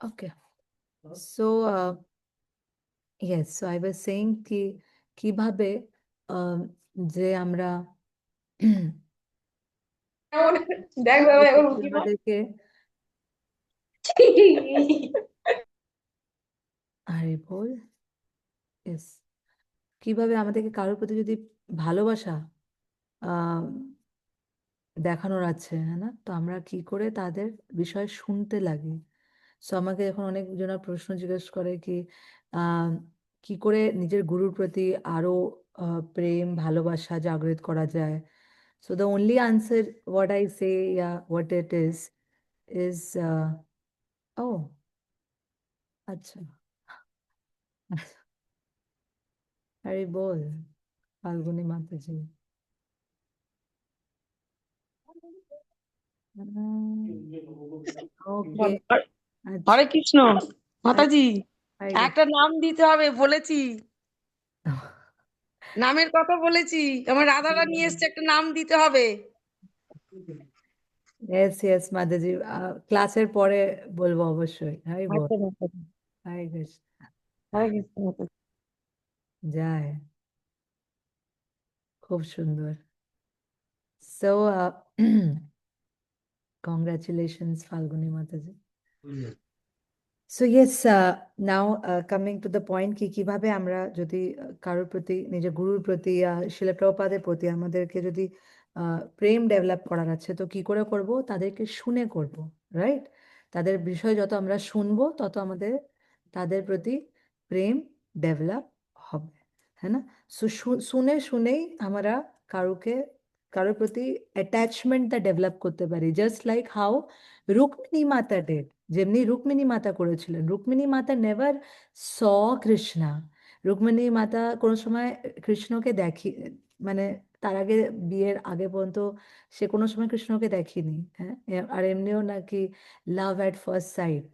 Okay. So, yes, so I was saying কি কিভাবে যে আমরা দেখ বাবা ওর উকিল আমাদেরকে আরে বল yes, কিভাবে আমাদেরকে কারোর প্রতি যদি ভালোবাসা আহ দেখানোর আছে, হ্যাঁ না, তো আমরা কি করে তাদের বিষয় শুনতে লাগি। সো আমাকে যখন অনেকজনা প্রশ্ন জিজ্ঞেস করে কি আহ, কি করে নিজের গুরুর প্রতি আরো প্রেম ভালোবাসা জাগ্রত করা যায়, so the only answer what I say what it is ও আচ্ছা আরে বল ফাল্গুনি মাতাজি ওকে হরে আচ্ছা কৃষ্ণ মাতাজি, আরে একটা নাম দিতে হবে বলেছি, নামের কথা বলেছি, আমার রাধারানী এসছে, একটা নাম দিতে হবে। ইয়েস ইয়েস মাতাজি, ক্লাসের পরে বলবো অবশ্যই, হ্যাঁ বল। আচ্ছা মাতাজি, হরে কৃষ্ণ। হরে কৃষ্ণ মাতাজি। যায় খুব সুন্দর। So congratulations Falguni Mataji. So yes, now coming to the point কি কিভাবে আমরা যদি কারোর প্রতি নিজের গুরুর প্রতি শিলা প্রভুপাদের প্রতি আমাদেরকে যদি প্রেম ডেভেলপ করার আছে তো কি করে করব, তাদেরকে শুনে করব, রাইট। তাদের বিষয় যত আমরা শুনবো তত আমাদের তাদের প্রতি প্রেম ডেভেলপ হবে, হ্যাঁ না। সো শুনে শুনেই আমরা কারোকে কারোর প্রতি অ্যাটাচমেন্টটা ডেভেলপ করতে পারি, জাস্ট লাইক হাউ রুক্মিণী মাতা ডেড। যেমনি রুক্মিণী মাতা করেছিলেন, রুক্মিণী মাতা নেভার স কৃষ্ণা। রুক্মিণী মাতা কোনো সময় কৃষ্ণকে দেখি, মানে তার আগে বিয়ের আগে পর্যন্ত সে কোনো সময় কৃষ্ণকে দেখিনি, হ্যাঁ। আর এমনিও নাকি লাভ অ্যাট ফার্স্ট সাইট,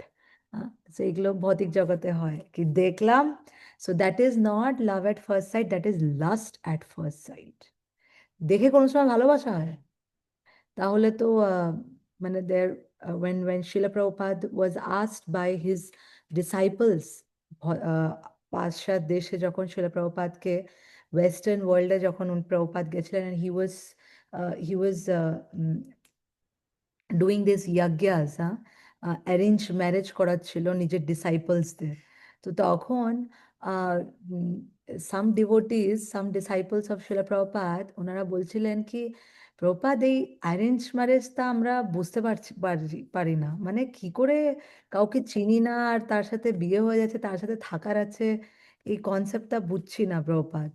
এগুলো ভৌতিক জগতে হয় কি দেখলাম। So that is not love at first site, that is last at first site. দেখে কোনো সময় ভালোবাসা হয়? তাহলে তো মানে there when Srila Prabhupada was asked by his disciples, পাশ্চাৎ দেশে যখন শিলা প্রভুপাদকে ওয়েস্টার্ন ওয়ার্ল্ডে যখন প্রভুপাদ গেছিলেন, and he was doing this ইয়াজ্ঞাস, অ্যারেঞ্জ ম্যারেজ করাচ্ছিল নিজের ডিসাইপলসদের। তো তখন some devotees, some disciples of Srila Prabhupada, ওনারা বলছিলেন কি প্রভুপাদ এই অ্যারেঞ্জ ম্যারেজটা আমরা বুঝতে পারি না, মানে কি করে কাউকে চিনি না আর তার সাথে বিয়ে হয়ে যাচ্ছে, তার সাথে থাকার আছে, এই কনসেপ্টটা বুঝছি না Prabhupada.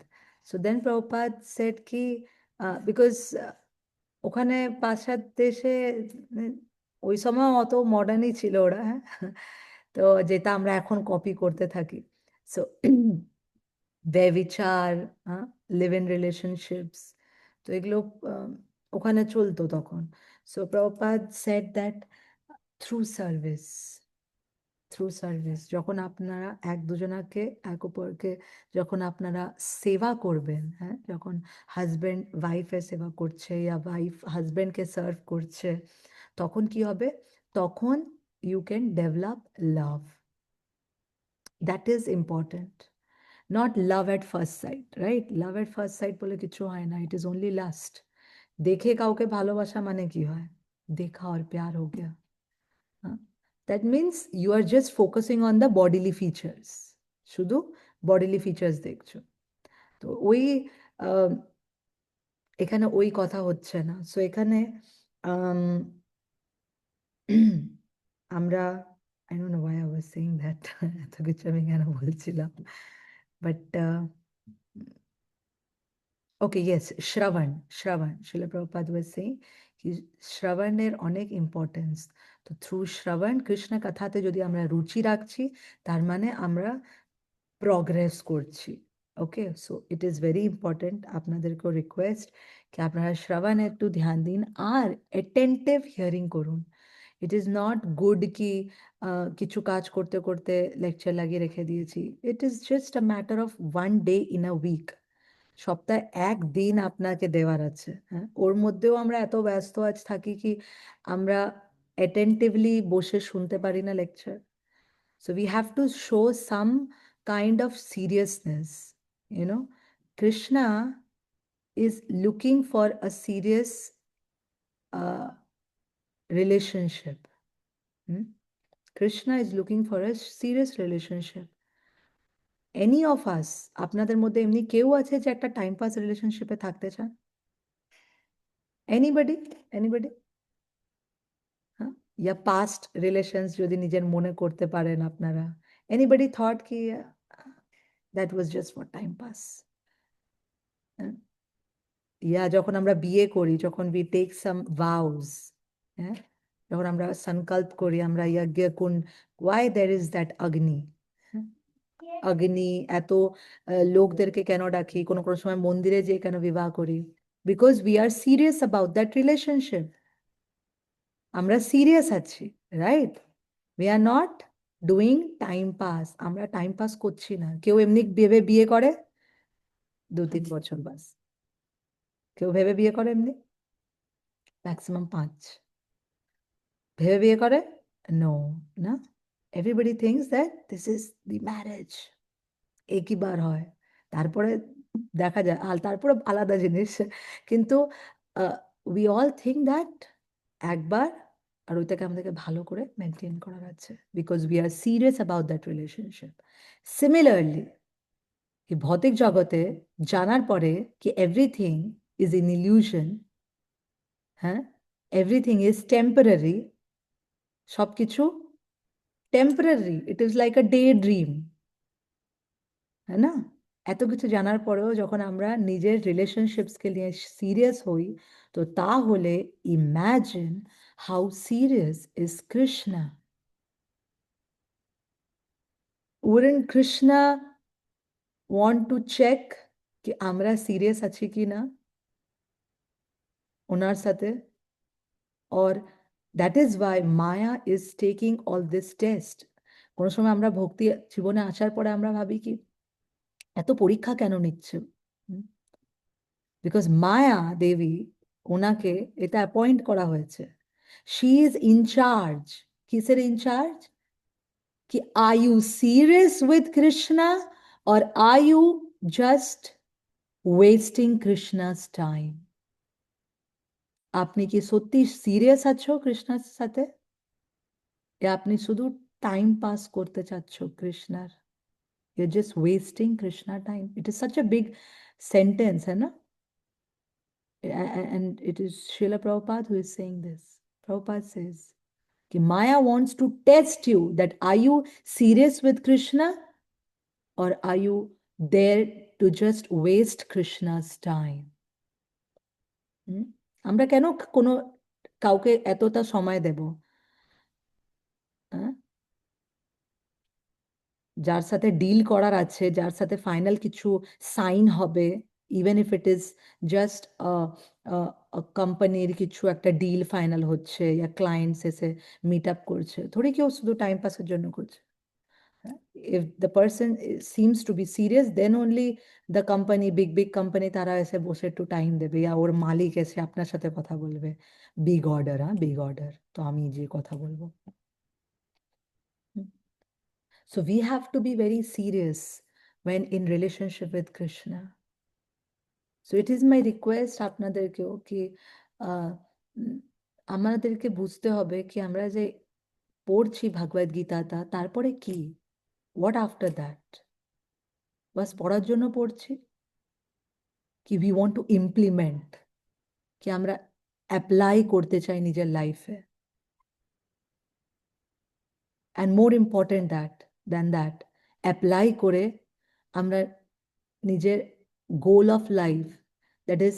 So then Prabhupada said কি বিকজ ওখানে পাশ্চাত্য দেশে উম, ওই সময় অত মডার্নই ছিল ওরা, হ্যাঁ। তো যেটা আমরা এখন কপি করতে থাকি। সো ব্যভিচার, লিভ ইন রিলেশনশিপস, তো এগুলো আহ, ওখানে চলতো তখন। So Prabhupada said that through service, through service যখন আপনারা এক দুজনাকে এক অপরকে যখন আপনারা সেবা করবেন, হ্যাঁ, যখন হাজব্যান্ড ওয়াইফের সেবা করছে ইয়া ওয়াইফ হাজব্যান্ডকে সার্ভ করছে, তখন কি হবে, তখন you can develop love. That is important, not love at first sight, right. Love at first sight বলে কিছু হয় না, ইট ইজ অনলি লাস্ট। দেখে কাউকে ভালোবাসা মানে কি হয়, দেখা আর প্যার হো গয়া, that means you are just focusing on the bodily features, শুধু বডিলি ফিচার্স দেখছো। তো ওই আহ, এখানে ওই কথা হচ্ছে না। সো এখানে আম, আমরা I don't know why I was saying that, এত কিছু আমি কেন বলছিলাম, বাট ওকে ইয়েস, শ্রবণ, শ্রবণ, শিলা প্রভুপাদ ওয়াজ সেইং কি শ্রবণের অনেক ইম্পর্টেন্স। তো থ্রু শ্রবণ কৃষ্ণ কথাতে যদি আমরা রুচি রাখছি, তার মানে আমরা প্রগ্রেস করছি। Okay, so it is very important, আপনাদেরকেও রিকোয়েস্ট কি আপনারা শ্রবণে একটু ধ্যান দিন আর অ্যাটেন্টিভ হিয়ারিং করুন। ইট ইজ নট গুড কি কিছু কাজ করতে করতে লেকচার লাগিয়ে রেখে দিয়েছি। It is just a matter of one day in a week, সপ্তাহে একদিন আপনাকে দেওয়ার আছে, হ্যাঁ। ওর মধ্যেও আমরা এত ব্যস্ত আজ থাকি কি আমরা অ্যাটেন্টিভলি বসে শুনতে পারি না lecture. So we have to show some kind of seriousness. Krishna is looking for a serious uh, relationship. Hmm? Krishna is looking for a serious relationship. Any of us, আপনাদের মধ্যে এমনি কেউ আছে যে একটা টাইম পাস রিলেশনশিপে থাকতে চান? এনিবডি? এনিবডি? হ্যাঁ, ইয়া পাস্ট রিলেশনস যদি নিজের মনে করতে পারেন আপনারা, এনিবডি থট কি that was just for time pass? Yeah যখন আমরা বিয়ে করি, যখন উই টেক সাম ভাউস, হ্যাঁ, যখন আমরা সংকল্প করি, আমরা যজ্ঞ কুণ্ড, ওয়াই দেয়ার ইজ দ্যাট অগ্নি? অগ্নি এত লোকদেরকে কেন ডাকি, কোনো কোনো সময় মন্দিরে যেয়ে কেন বিবাহ করি? Because we are serious about that relationship. আমরা সিরিয়াস আছি, right? We are not doing time pass. আমরা টাইম পাস করছি না। কেউ এমনি ভেবে বিয়ে করে 2-3 বছর বাস। কেউ ভেবে বিয়ে করে এমনি? ম্যাক্সিমাম 5। ভেবে বিয়ে করে? নো, না। Everybody things that this is the marriage. একই বার হয়, তারপরে দেখা যায়, তারপরে আলাদা জিনিস। কিন্তু উই অল থিঙ্ক দ্যাট একবার, আর ওইটাকে আমাদেরকে ভালো করে মেনটেন করার আছে, because we are serious about that relationship. Similarly এই ভৌতিক জগতে জানার পরে কি এভরিথিং ইজ ইন ইলিউশন, হ্যাঁ, এভরিথিং ইজ টেম্পোরারি, সবকিছু temporary, it is like a day dream, হ্যাঁ না? এত কিছু জানার পরেও যখন আমরা নিজের রিলেশনশিপসকে নিয়ে সিরিয়াস হই, তো তাহলে imagine how serious is Krishna. Wouldn't Krishna want to check कि আমরা সিরিয়াস আছি কি না ওনার সাথে? or that is why Maya is taking all this test. কোনো সময় আমরা ভক্তি জীবনে আসার পরে আমরা ভাবি কি এত পরীক্ষা কেন নিচ্ছে? বিকজ মায়া দেবী, ওনাকে এটা অ্যাপয়েন্ট করা হয়েছে। She is incharge. কিসের ইনচার্জ? कि are you serious with Krishna or are you just wasting Krishna's time? আপনি কি সত্যি সিরিয়াস আছো কৃষ্ণার সাথে, আপনি শুধু টাইম পাস করতে চাচ্ছ কৃষ্ণার? You're just wasting Krishna time. It is such a big sentence, है ना? And it is Srila Prabhupada who is saying this. Prabhupada says कि Maya wants to test you that are you serious with Krishna or are you there to just waste Krishna's time? আমরা কেন কোনো কাউকে এতটা সময় দেব? যার সাথে deal করার আছে, যার সাথে ফাইনাল কিছু সাইন হবে, even if it is just কোম্পানির কিছু একটা ডিল ফাইনাল হচ্ছে, ইয়া ক্লায়েন্টস এসে মিট আপ করছে, থোড়ি কেউ শুধু টাইম পাসের জন্য করছে। If the person seems to be serious, then only the company, big company, তারা এসে বসে একটু টাইম দেবে, ইয়া ওর মালিক এসে আপনার সাথে কথা বলবে, বিগ অর্ডার, হ্যাঁ বিগ অর্ডার, তো আমি যে কথা বলবো। So we have to be very serious when in relationship with Krishna. So it is my request আপনাদেরকেও কি আমাদেরকে বুঝতে হবে কি আমরা যে পড়ছি ভগবদ গীতাটা, তারপরে কি? What after that? বাস পড়ার জন্য পড়ছি কি we want to implement, কি আমরা অ্যাপ্লাই করতে চাই নিজের লাইফে? And more important than that, apply করে আমরা নিজের goal of life, that is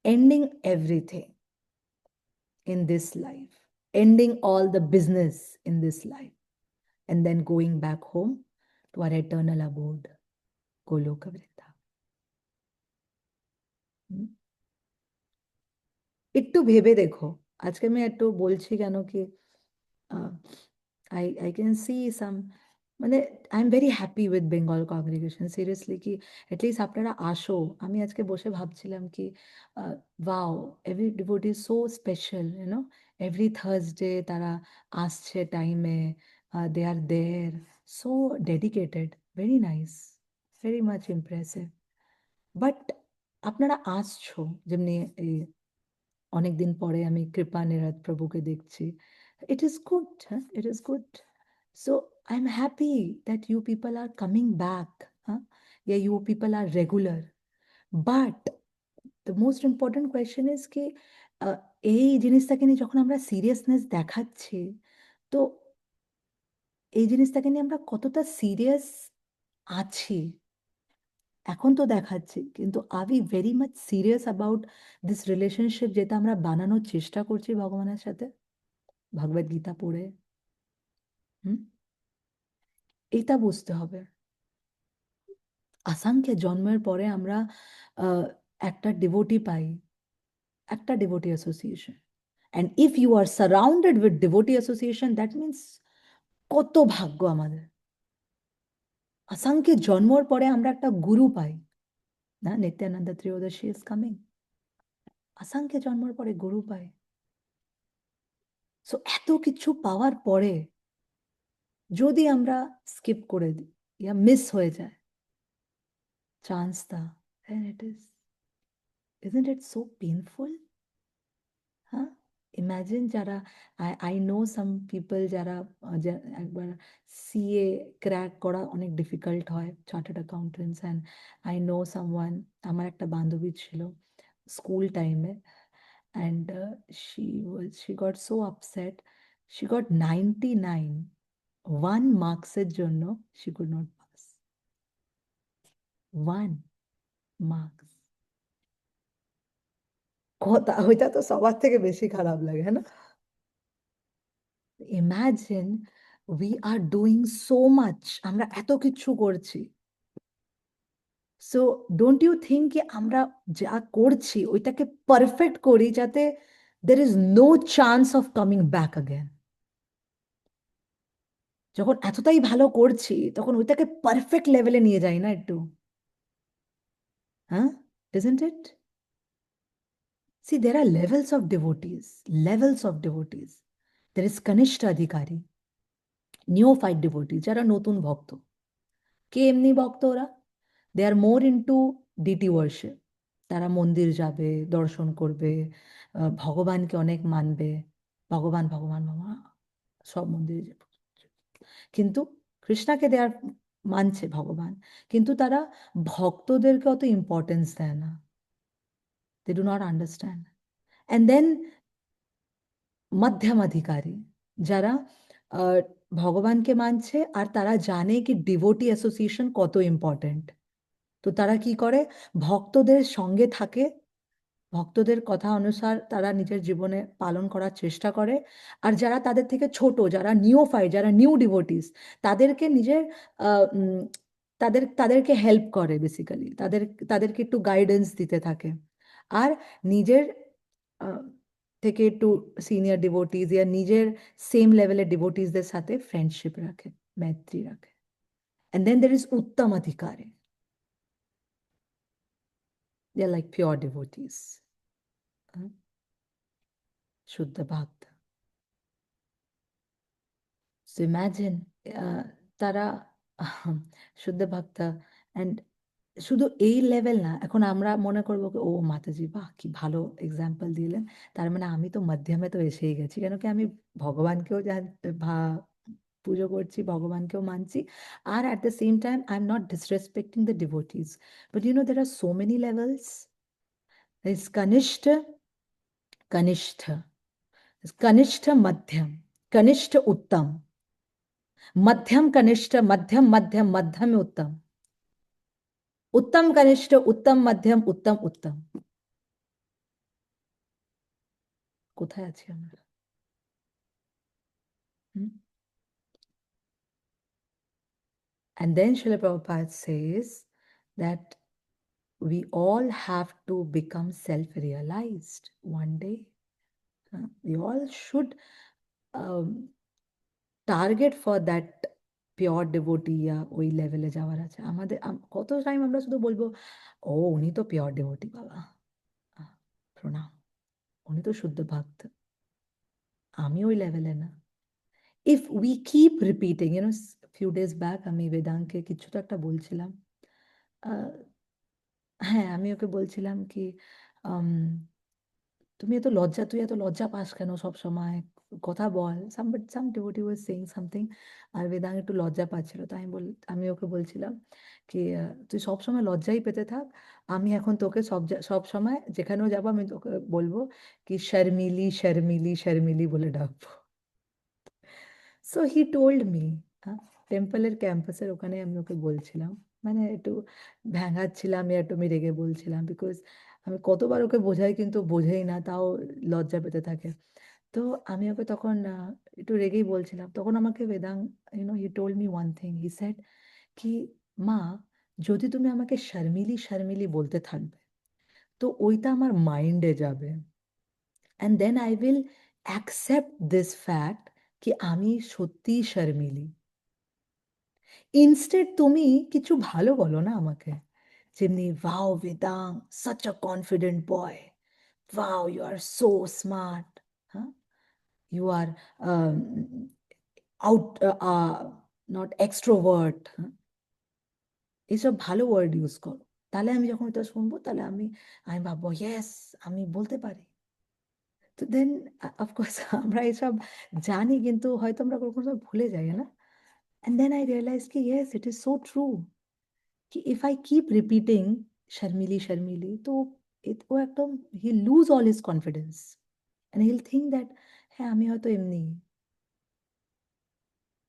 ending everything in this life, ending all the business in this life, and then going back home to our eternal abode, Goloka Vrindavan. একটু ভেবে দেখো, আজকে আমি একটু বলছি কেন কি I can see some, মানে I am very happy with Bengal congregation, seriously, কি অ্যাটলিস্ট আপনারা আসো। আমি আজকে বসে ভাবছিলাম কি wow, every devotee is so special, every Thursday তারা আসছে টাইমে, They are there, so dedicated, very nice, very much impressive. But আপনারা আসছো, যেমনি এই অনেকদিন পরে আমি কৃপা নিরাত প্রভুকে দেখছি। ইট ইজ গুড, হ্যাঁ, it is good. So I am happy that you people are coming back, হ্যাঁ, yeah you people are regular. But the most important question is কি এই জিনিসটাকে নিয়ে যখন আমরা সিরিয়াসনেস দেখাচ্ছি, তো এই জিনিসটাকে নিয়ে আমরা কতটা সিরিয়াস আছি এখন তো দেখাচ্ছি, কিন্তু are we very much serious about this relationship যেটা আমরা বানানোর চেষ্টা করছি ভগবানের সাথে ভগবদ গীতা পড়ে? হুম, এটা বুঝতে হবে। অসংখ্য জন্মের পরে আমরা একটা ডিভোটি পাই, একটা devotee association. And if you are surrounded with devotee association, that means কত ভাগ্য আমাদের। অসংখ্য জন্মর পরে আমরা একটা গুরু পাই না, নিত্যানন্দ ত্রয়োদশী ইজ কামিং। অসংখ্য জন্মর পরে গুরু পাই। সো এত কিছু পাওয়ার পরে যদি আমরা স্কিপ করে দিই ইয়া মিস হয়ে যায় চান্সটা, then it is, isn't it so painful? হ্যাঁ, ইমাজিন যারা, আই নো সাম পিপল যারা একবার সিএ ক্র্যাক করা অনেক ডিফিকাল্ট হয়, chartered accountants. And I know someone, আমার একটা বান্ধবী ছিল স্কুল টাইমে, and she got so upset, she got 99, 1 মার্কসের জন্য she could not pass, 1 marks. কথা ওইটা তো সবার থেকে বেশি খারাপ লাগে, হ্যাঁ না? Imagine we are doing so much, আমরা এত কিছু করছি। সো ডোন্ট ইউ থিঙ্ক কি আমরা যা করছি ওইটাকে পারফেক্ট করি যাতে there is no chance of coming back again. যখন এতটাই ভালো করছি তখন ওইটাকে পারফেক্ট লেভেলে নিয়ে যাই না একটু, হ্যাঁ, isn't it? See, there are levels of devotees, levels of devotees. There is Kanishta Adhikari, neophyte devotees, যারা নতুন ভক্ত। কে এমনি ভক্ত ওরা? দে আর মোর ইনটু ডিটি ওয়ার্শিপ। তারা মন্দির যাবে, দর্শন করবে, ভগবানকে অনেক মানবে, ভগবান ভগবান ভগবান, সব মন্দিরে যাবে। কিন্তু কৃষ্ণাকে দেয়ার মানছে ভগবান, কিন্তু তারা ভক্তদেরকে অত ইম্পর্টেন্স দেয় না। They do not understand. And then মধ্যমাধিকারী, যারা ভগবানকে মানছে আর তারা জানে কি ডিভোটি অ্যাসোসিয়েশন কত ইম্পর্টেন্ট। তো তারা কি করে, ভক্তদের সঙ্গে থাকে, ভক্তদের কথা অনুসার তারা নিজের জীবনে পালন করার চেষ্টা করে। আর যারা তাদের থেকে ছোট, যারা নিওফাইট, যারা নিউ ডিভোটিস, তাদেরকে নিজের তাদেরকে হেল্প করে, বেসিক্যালি তাদেরকে একটু গাইডেন্স দিতে থাকে। আর নিজের থেকে একটু সিনিয়র ডিভোটিস ইয়া নিজের সেম লেভেলের ডিভোটিসদের সাথে ফ্রেন্ডশিপ রাখে, मैत्री রাখে। And then there is Uttamadhikari. They're like pure devotees. Shuddha Bhakta. So imagine তারা শুদ্ধ ভক্তা। অ্যান্ড শুধু এই লেভেল না, এখন আমরা মনে করবো ও মাতাজি বাহ কি ভালো এক্সাম্পল দিলেন, তার মানে আমি তো মাধ্যমে তো এসেই গেছি, কেন কি আমি ভগবানকেও পুজো করছি, ভগবানকেও মানছি, আর at the same time I am not disrespecting the devotees. But you know there are so many levels. Is কনিষ্ঠ, কনিষ্ঠ, কনিষ্ঠ মধ্যম, কনিষ্ঠ উত্তম, मध्यम कनिष्ठ, मध्यम मध्यम, मध्यम उत्तम, उत्तम कनिष्ठ, उत्तम मध्यम, उत्तम उत्तम। কোথায় আছি আমরা? And then Srila Prabhupada says that we all have to become self-realized one day. We all should target for that pure devotee yeah ওই লেভেলে যাওয়ার আছে আমাদের। কত টাইম আমরা শুধু বলবো ও উনি তো পিওর ডিভোটি বাবা, প্রণাম, উনি তো শুদ্ধ ভক্ত, আমি ওই লেভেলে না। if we keep repeating, few days back আমি বেদাঙ্ককে কিছু তো একটা বলছিলাম। আহ, হ্যাঁ, আমি ওকে বলছিলাম কি আম, তুই এত লজ্জা পাস কেন সব সময়, কথা বল। সাম ডিভোটি ওয়াজ সেইং সামথিং, আর বেদাঙ্গ একটু লজ্জা পাচ্ছিল। তাই আমি ওকে বলছিলাম কি তুই সব সময় লজ্জাই পেতে থাক, আমি এখন তোকে সব সময় যেখানেও যাবো আমি তোকে বলবো কি শর্মিলি শর্মিলি শর্মিলি বলে ডাকবো। সো হি টোল্ড মি, টেম্পলের ক্যাম্পাসের ওখানে আমি ওকে বলছিলাম, মানে একটু ভ্যাঙাচ্ছিলাম, একটু আমি রেগে বলছিলাম, বিকজ আমি কতবার ওকে বোঝাই কিন্তু বোঝেই না, তাও লজ্জা পেতে থাকে। তো আমি ওকে তখন একটু রেগেই বলছিলাম, তখন আমাকে বেদাং he told me one thing, he said কি মা, যদি তুমি আমাকে শর্মিলি শর্মিলি বলতে থাকবে তো ওইটা আমার মাইন্ডে যাবে, and then I will accept this fact কি আমি সত্যিই শর্মিলি। ইনস্টেড তুমি কিছু ভালো বলো না আমাকে, যেমনি ওয়াও বেদাং such a confident boy, wow you are so smart, হ্যাঁ, you are out not extrovert, এইসব ভালো ওয়ার্ড ইউজ করো। তাহলে আমি যখন এটা শুনবো তাহলে আমি আমি ভাববো ইয়েস, আমি বলতে পারি। তো দেন অফকোর্স আমরা এসব জানি কিন্তু হয়তো আমরা কখনো কখনো ভুলে যাই না। And then I realized कि yes, it is so true कि if I keep repeating शर्मिली शर्मिली तो ও একদম he'll lose all his confidence and he'll think that হ্যাঁ আমি হয়তো এমনি।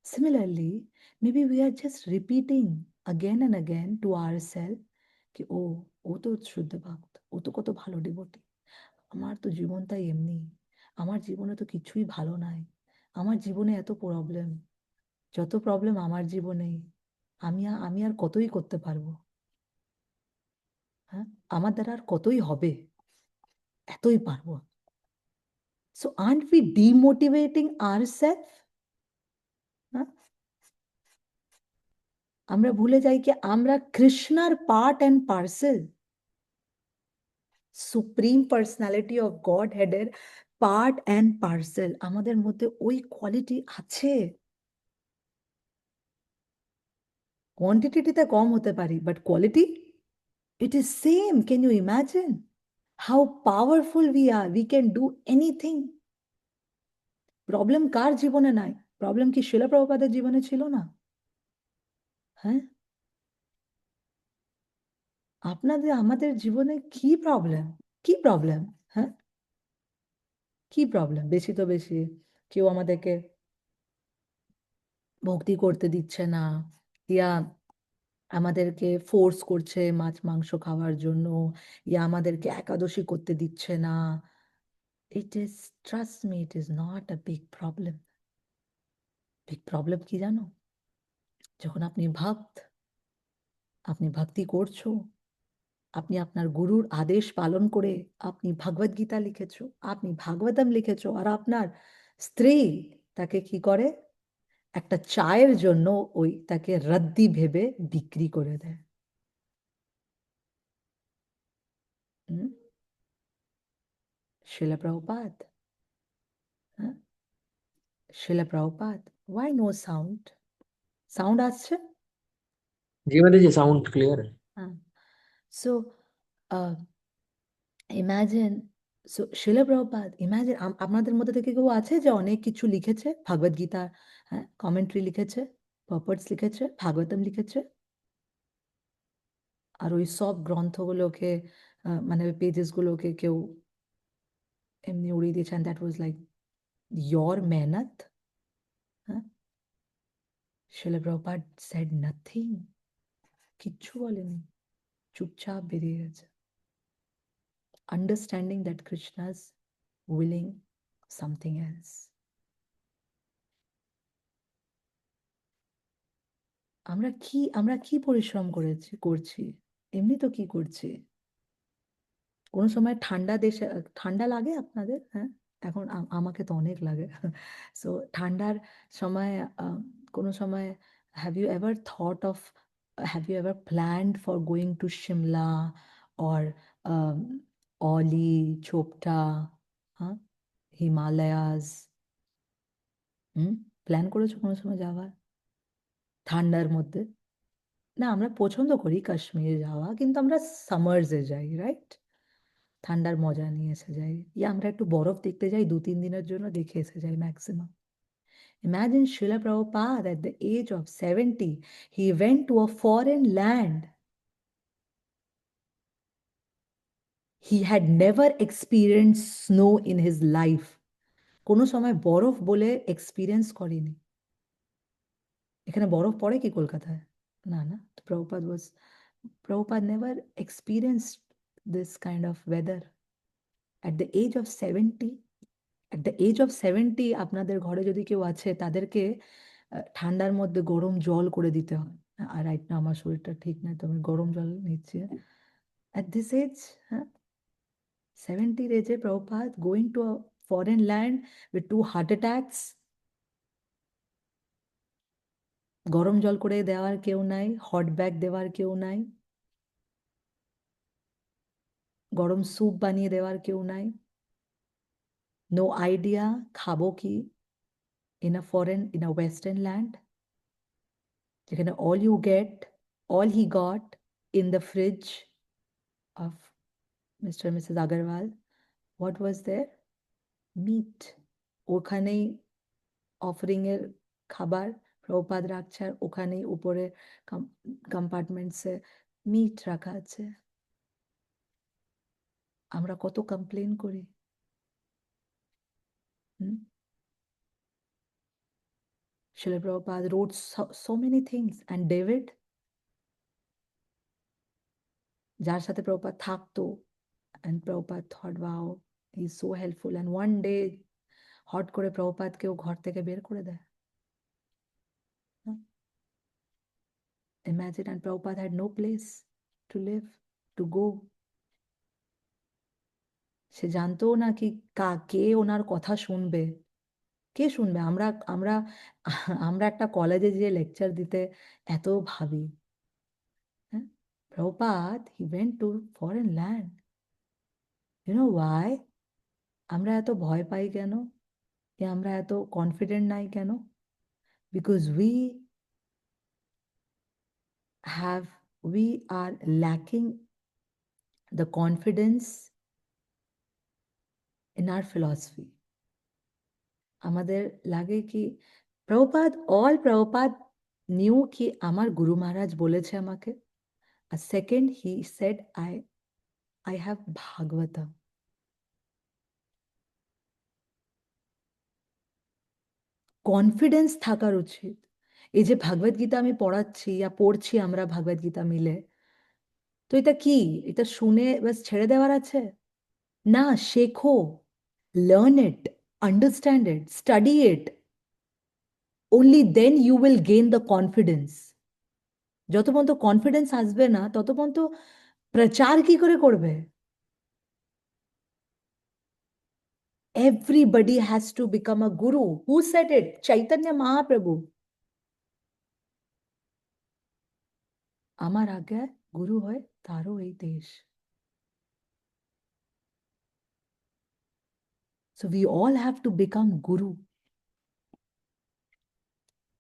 Similarly, maybe we are just repeating again and again to ourselves कि ও তো শুদ্ধ ভক্ত, ও তো কত ভালো ডিভোটি, আমার তো জীবনটাই এমনি, আমার জীবনে তো কিছুই ভালো নাই, আমার জীবনে এত প্রবলেম, যত প্রবলেম আমার জীবনে, আমি আর কতই করতে পারবো, হ্যাঁ, আমার দ্বারা আর কতই হবে, এতই পারবো। So aren't we demotivating ourself? আমরা ভুলে যাই কি আমরা কৃষ্ণার part and parcel, supreme personality of god হেডের পার্ট অ্যান্ড পার্সেল। আমাদের মধ্যে ওই কোয়ালিটি আছে। কোয়ান্টিটিতে কম হতে পারি, but quality it is same. Can you imagine how powerful we are? We can do anything. Problem কার জীবনে নাই? প্রবলেম কি শিলা প্রভুপাদের জীবনে ছিল না? হ্যাঁ, আপনাদের আমাদের জীবনে কি প্রবলেম, কি প্রবলেম? হ্যাঁ, কি প্রবলেম? বেশি তো বেশি কেউ আমাদেরকে ভক্তি করতে দিচ্ছে না, ইয়া আমাদেরকে ফোর্স করছে মাছ মাংস খাওয়ার জন্য, ইয়া আমাদেরকে একাদশী করতে দিচ্ছে না। It is, trust me, it is not a big problem. Big problem কি জানো? যখন আপনি আপনি ভক্তি করছো, আপনি আপনার গুরুর আদেশ পালন করে আপনি ভগবদ গীতা লিখেছো, আপনি ভাগবতম লিখেছো, আর আপনার স্ত্রী তাকে কি করে, একটা চায়ের জন্য ওই তাকে রদ্দি ভেবে বিক্রি করে দেয়। হুম, শিলা প্রভুপাদ, হ্যাঁ, Srila Prabhupada, why no sound? Sound আসছে? जी माता जी साउंड क्लियर है। হ্যাঁ। So imagine, so Srila Prabhupada, imagine আপনাদের মধ্যে থেকে কেউ আছে যে অনেক কিছু লিখেছে, ভগবদ গীতা, হ্যাঁ, কমেন্ট্রি লিখেছে, পপার্টস লিখেছে, ভাগবতম লিখেছে, আর ওই সব গ্রন্থগুলোকে মানে পেজেস গুলোকে কেউ এমনি উড়িয়ে দিয়েছেন, দ্যাট ওয়াজ লাইক ইয়োর মেহনত? হ্যাঁ, শিলা প্রভুপাদ সেড নাথিং, কিচ্ছু বলেনি, চুপচাপ বেরিয়ে গেছে, understanding that Krishna's willing something else. আমরা কি পরিশ্রম করছি, এমনি তো কি করছি। কোনো সময় ঠান্ডা লাগে আপনাদের? হ্যাঁ, এখন আমাকে তো অনেক লাগে। সো ঠান্ডার সময় কোনো সময় have you ever thought of, have you ever planned for going to Shimla or Auli, Chopta, হ্যাঁ, হিমালয়াস, প্ল্যান করেছো কোনো সময় যাওয়ার ঠান্ডার মধ্যে? না, আমরা পছন্দ করি কাশ্মীরে যাওয়া, কিন্তু আমরা সামার্সে যাই, রাইট? ঠান্ডার মজা নিয়ে এসে যাই, ইয়া আমরা একটু বরফ দেখতে যাই, 2-3 দিনের জন্য দেখে এসে যাই maximum. Imagine Srila Prabhupada at the age of 70, he went to a foreign land. He had never experienced snow in his life. কোনো সময় বরফ বলে এক্সপিরিয়েন্স করেনি। এখানে বরফ পড়ে কি কলকাতায়? না না, Prabhupada never experienced this kind of weather. At the age of 70, at the age of 70, আপনাদের ঘরে যদি কেউ আছে তাদেরকে ঠান্ডার মধ্যে গরম জল করে দিতে হয়। আর রাইট না আমার শরীরটা ঠিক নয়, তো আমি গরম জল নিচ্ছি। At this age, 70 age, Prabhupada going to a foreign land with 2 heart attacks. গরম জল করে দেওয়ার কেউ নাই, হট ব্যাগ দেওয়ার কেউ নাই, গরম স্যুপ বানিয়ে দেওয়ার কেউ নাই। নো আইডিয়া খাবো কি in a western land, যেখানে all he got in the fridge of Mr. and Mrs. Agarwal, what was there? Meat. ওখানেই অফারিং এর খাবার প্রভুপাদ রাখছে, আর ওখানেই উপরে কম্পার্টমেন্টসে মিট রাখা আছে। আমরা কত কমপ্লেন করি। Srila Prabhupada wrote so many things, and David, যার সাথে প্রভুপাদ থাকতো, and Prabhupada thought, wow, he's so helpful, and one day hot করে প্রভুপাদকেও ঘর থেকে বের করে দেয়। Imagine, and Prabhupada had no place to live, to go. সে জানতো না কি কে ওনার কথা শুনবে, কে শুনবে। আমরা আমরা আমরা একটা কলেজে যে লেকচার দিতে এত ভাবি। Prabhupada, he went to foreign land. You know why? আমরা এত ভয় পাই কেন? আমরা এত কনফিডেন্ট নাই কেন? Because we are lacking the confidence in our philosophy. আমাদের লাগে কি Prabhupada knew কি আমার গুরু মহারাজ বলেছে আমাকে। A second he said, I have Bhagavatam. Confidence থাকার উচিত। এই যে ভাগবত গীতা আমি পড়াচ্ছি বা পড়ছি আমরা ভাগবত গীতা মিলে, তো এটা কি? এটা শুনে বাস ছেড়ে দেওয়ার আছে? না, শেখো, learn it, understand it, study it. only then you will gain the confidence. যত পর্যন্ত কনফিডেন্স আসবে না তত পর্যন্ত প্রচার কি করে করবে? Everybody has to become a guru. Who said it? Chaitanya Mahaprabhu. আমার আগে গুরু হয় তারও এই দেশ। So we all have to become guru.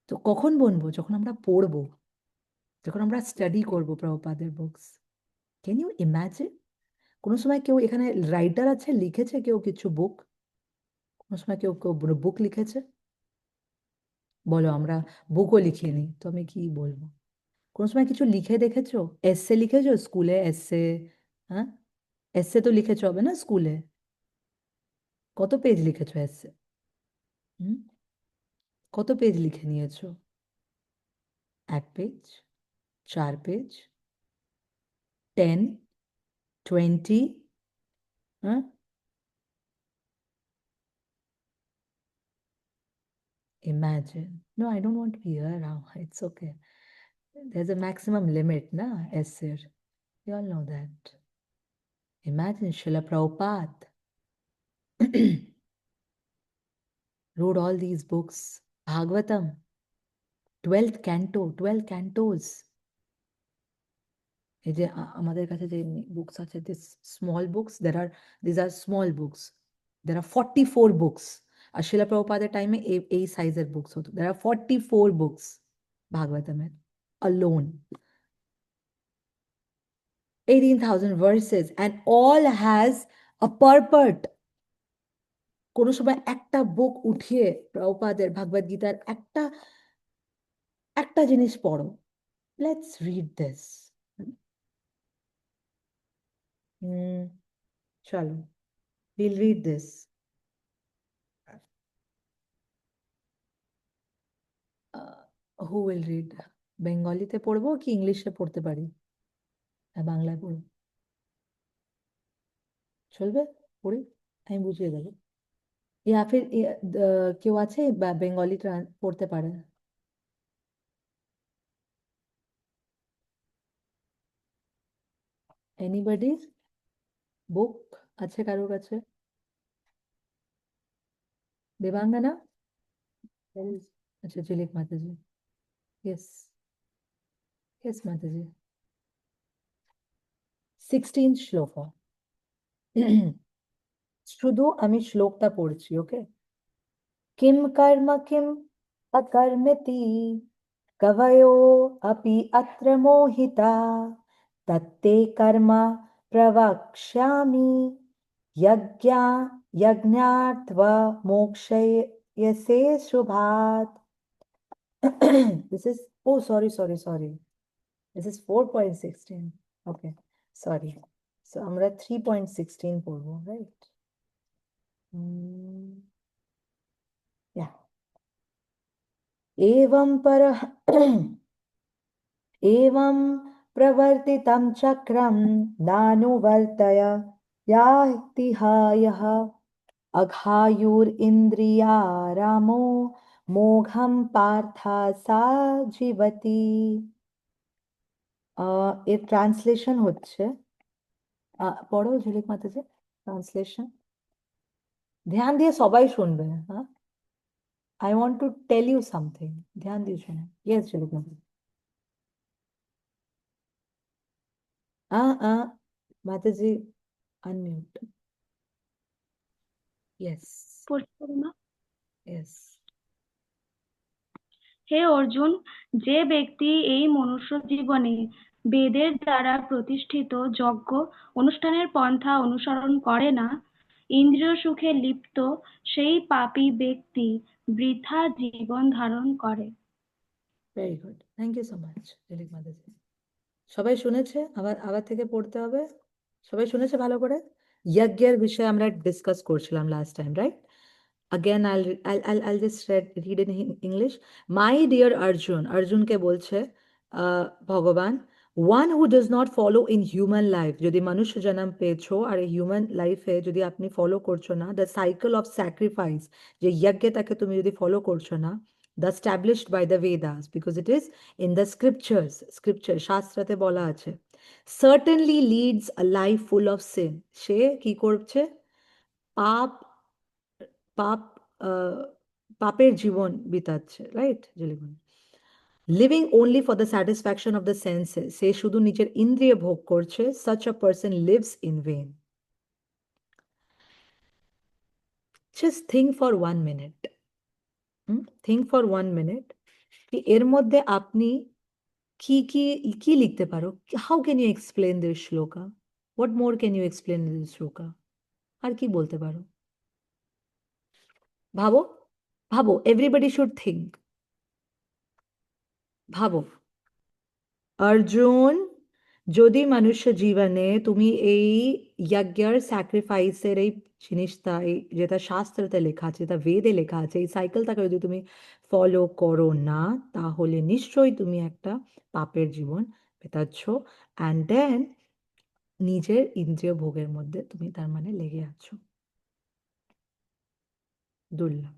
তো কখন বলবো? যখন আমরা পড়বো, যখন আমরা স্টাডি করবো প্রভুপাদের বুকস। Can you imagine? কোনো সময় কেউ এখানে রাইটার আছে, লিখেছে কেউ কিছু বুক? কোনো সময় কেউ বুক লিখেছে? বলো, আমরা বুকও লিখিনি, তো আমি কি বলবো? কোনো সময় কিছু লিখে দেখেছো? এসে লিখেছো স্কুলে? এসে, হ্যাঁ, এসে তো লিখেছো হবে না স্কুলে? কত পেজ লিখেছো এসে? কত পেজ লিখে নিয়েছো? 1 পেজ, 4 পেজ, 10, 20? হ্যাঁ, imagine. No, I don't want to be here now. It's okay. There's a maximum limit, na, essay. You all know that. Imagine Srila Prabhupada wrote all these books. Bhagavatam, 12th canto, 12 cantos. এই যে আমাদের কাছে যে books আছে, this small books, these are small books. There are 44 books. আর শিলা প্রভুপাদের টাইমে এই সাইজের বুকস হতো। There are 44 books ভাগবতমের alone, 18,000 verses, and all has a purport. কোনো সময় একটা বুক উঠিয়ে প্রভুপাদের ভাগবত গীতার একটা জিনিস পড়ো, লেটস রিড দিস। চলো, we'll read this. Who will read? বেঙ্গলিতে পড়বো কি ইংলিশে পড়তে পারি? বাংলায় পড়বো, চলবে? পড়ি, আমি বুঝিয়ে দেবো। ইয়া ফির কেউ আছে বেঙ্গলি পড়তে পারে? এনিবডি? বুক আছে কারোর কাছে? দেবাঙ্গনা? अच्छा, झिलिक माता जी। यस, यस माता जी। 16th শ্লোক। শুধু আমি শ্লোকটা পড়ছি, ওকে? কিম কর্ম কিম অকর্মেতি কবयो अपि अत्र मोहिता तत्ते कर्म प्रवक्ष्यामि यज्ञा यज्ञार्त्वा मोक्षयसे शुभात्। This is, oh, sorry. This is 4.16. Okay, sorry. So আমরা 3.16 পড়বো, right? Yeah. एवं परः एवं प्रवर्तितं चक्रं नानुवर्तय यातिहायः अघायुरिन्द्रियारामो मोघं पार्था सा जीवति। এর ট্রান্সলেশন হচ্ছে, পড়ো ঝিলিক মাতাজি ট্রান্সলেশন, ধ্যান দিয়ে সবাই শুনবে। হ্যাঁ, I want to tell you something. ध्यान दिए सुनो। Yes, ঝিলিক মাতাজি। মাতাজি unmute. Yes, yes. হে অর্জুন, যে ব্যক্তি এই মনুষ্য জীবনে বেদের দ্বারা প্রতিষ্ঠিত যজ্ঞ অনুষ্ঠানের পন্থা অনুসরণ করে না, ইন্দ্রিয় সুখে লিপ্ত, সেই পাপী ব্যক্তি বৃথা জীবন ধারণ করে। Very good. Thank you so much, ঝিলিক মাতাজি। সবাই শুনেছে? আবার থেকে পড়তে হবে। সবাই শুনেছে ভালো করে? যজ্ঞের বিষয়ে আমরা ডিসকাস করছিলাম last time, right? Again, I'll just read in English. My dear Arjun, অর্জুনকে বলছে ভগবান, one who does not follow in human life, যদি মানুষ্য জন্ম পেয়েছো আর হিউম্যান লাইফে যদি আপনি ফলো করছো না, the cycle of sacrifice, যে যজ্ঞটাকে তুমি যদি ফলো করছো না, the established by the Vedas, because it is in the scripture, শাস্ত্রাতে বলা আছে, certainly leads a life full of sin. সে কি করছে? পাপ পাপের জীবন বিতাচ্ছে, right? Living only for the satisfaction of the senses, সে শুধু নিজের ইন্দ্রিয় ভোগ করছে, such a person lives in vain. Just think for 1 minute. Think for 1 minute কি এর মধ্যে আপনি কি লিখতে পারো? How can you explain this shloka? What more can you explain in this shloka? আর কি বলতে পারো? ভাবো, everybody should think. ভাবো, অর্জুন, যদি মনুষ্য জীবনে তুমি এই যজ্ঞের স্যাক্রিফাইসের এই জিনিসটা, যেটা শাস্ত্রতে লেখা আছে, যেটা বেদে লেখা আছে, এই সাইকেলটাকে যদি তুমি ফলো করো না, তাহলে নিশ্চয়ই তুমি একটা পাপের জীবন পেতাচ্ছ, অ্যান্ড দেন নিজের ইন্দ্রিয় ভোগের মধ্যে তুমি তার মানে লেগে আছো। দুর্লভ।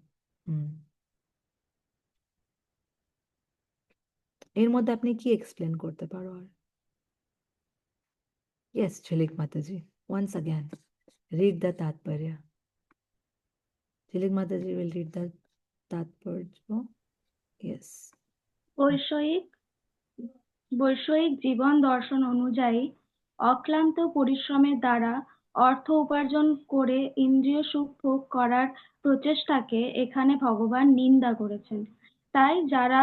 এর মধ্যে আপনি কি এক্সপ্লেন করতে পারো আর? Yes, Jhilik Mataji, once again, read the Tatparya. Jhilik Mataji will read the Tatparya. Yes. বৈষয়িক জীবন দর্শন অনুযায়ী অক্লান্ত পরিশ্রমের দ্বারা অর্থ উপার্জন করে ইন্দ্রিয় সুখ ভোগ করার প্রচেষ্টাকে এখানে ভগবান নিন্দা করেছেন। তাই যারা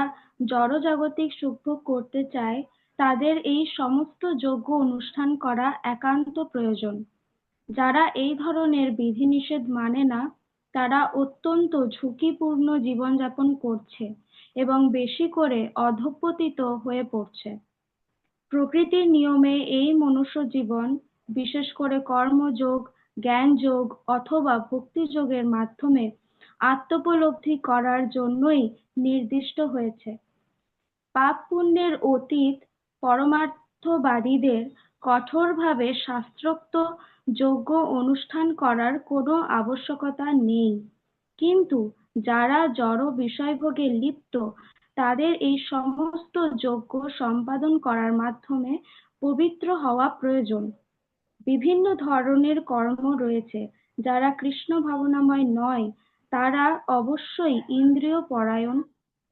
জড়জাগতিক সুখ ভোগ করতে চায় তাদের এই সমস্ত যজ্ঞ অনুষ্ঠান করা একান্ত প্রয়োজন। যারা এই ধরনের বিধিনিষেধ মানে না তারা অত্যন্ত ঝুঁকিপূর্ণ জীবনযাপন করছে এবং বেশি করে অধঃপতিত হয়ে পড়ছে। প্রকৃতির নিয়মে এই মনুষ্য জীবন, বিশেষ করে কর্মযোগ, জ্ঞানযোগ অথবা ভক্তিযোগের মাধ্যমে আত্মোপলব্ধি করার জন্যই নির্দিষ্ট হয়েছে। পাপ পুণ্যের অতীত পরমার্থবাদীদের কঠোরভাবে শাস্ত্রোক্ত যজ্ঞ অনুষ্ঠান করার কোনো আবশ্যকতা নেই, কিন্তু যারা জড় বিষয়ভোগে লিপ্ত তাদের এই সমস্ত যজ্ঞ সম্পাদন করার মাধ্যমে পবিত্র হওয়া প্রয়োজন। বিভিন্ন ধরনের কর্ম রয়েছে, যারা কৃষ্ণ ভাবনাময় নয় তারা অবশ্যই ইন্দ্রিয় পরায়ণ,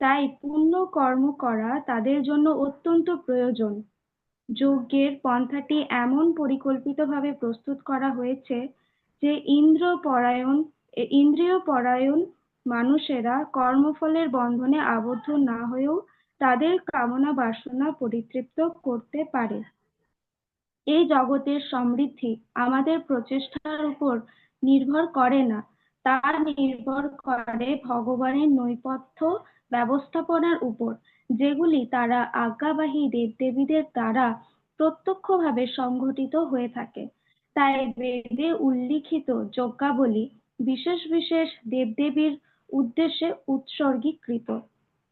তাই পুণ্য কর্ম করা তাদের জন্য অত্যন্ত প্রয়োজন। যজ্ঞের পন্থাটি এমন পরিকল্পিতভাবে প্রস্তুত করা হয়েছে যে ইন্দ্রিয় পরায়ণ মানুষেরা কর্মফলের বন্ধনে আবদ্ধ না হয়েও তাদের কামনা বাসনা পরিতৃপ্ত করতে পারে। এই জগতের সমৃদ্ধি আমাদের প্রচেষ্টার উপর নির্ভর করে না, তা নির্ভর করে ভগবানের নৈপথ্য ব্যবস্থাপনার উপর, যেগুলি তারা আজ্ঞাবাহী দেবদেবীদের দ্বারা প্রত্যক্ষভাবে সংঘটিত হয়ে থাকে। তাই বেদে উল্লিখিত যজ্ঞাবলী বিশেষ বিশেষ দেবদেবীর উদ্দেশ্যে উৎসর্গীকৃত।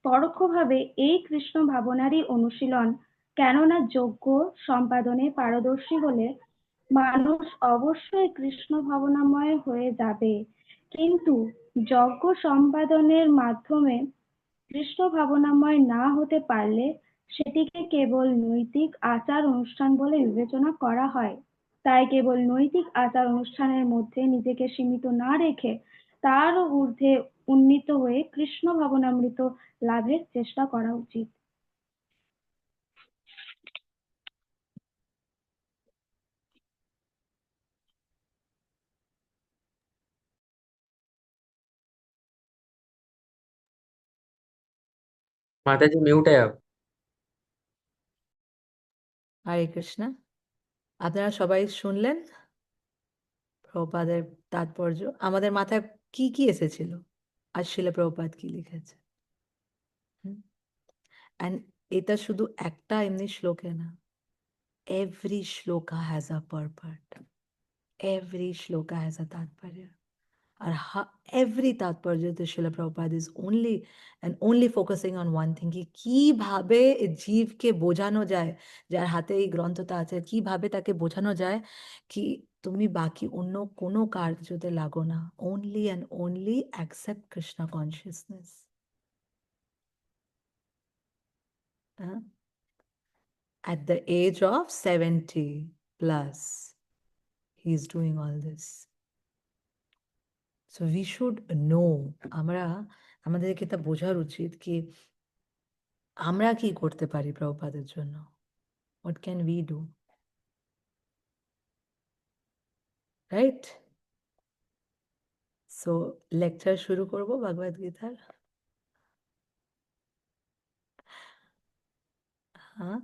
পরোক্ষভাবে এই কৃষ্ণ ভাবনারই অনুশীলন, কেননা যজ্ঞ সম্পাদনে পারদর্শী হলে মানুষ অবশ্যই কৃষ্ণ ভাবনাময় হয়ে যাবে, কিন্তু যজ্ঞ সম্পাদনের মাধ্যমে কৃষ্ণ ভাবনাময় না হতে পারলে সেটিকে কেবল নৈতিক আচার অনুষ্ঠান বলে বিবেচনা করা হয়। তাই কেবল নৈতিক আচার অনুষ্ঠানের মধ্যে নিজেকে সীমিত না রেখে তারও ঊর্ধ্বে উন্নীত হয়ে কৃষ্ণ ভাবনামৃত লাভের চেষ্টা করা উচিত। माता जी म्यूट है आप। হরে কৃষ্ণ। আপনারা সবাই শুনলেন প্রভুপাদের তাৎপর্য? আমাদের মাথায় কি কি এসেছিল আর শিলা প্রভুপাদ কি লিখেছে? এন্ড এটা শুধু একটা এমনি শ্লোকে না, every shloka has a purport, every shloka has a তাৎপর্য। আর এভরি তাৎপর্য তো Srila Prabhupada is only focusing on one thing, কি কিভাবে জীবকে বোঝানো যায়, যার হাতে এই গ্রন্থটা আছে, কিভাবে তাকে বোঝানো যায় কি তুমি বাকি অন্য কোনো কার্যতে লাগো না, only and only accept Krishna consciousness. At the age of 70 plus, he is doing all this. So we should know, আমাদেরকে এটা বোঝার উচিত কি আমরা কি করতে পারি প্রভুপাদের জন্য। What can we do? Right? So lecture শুরু করব ভগবদ গীতার। হ্যাঁ,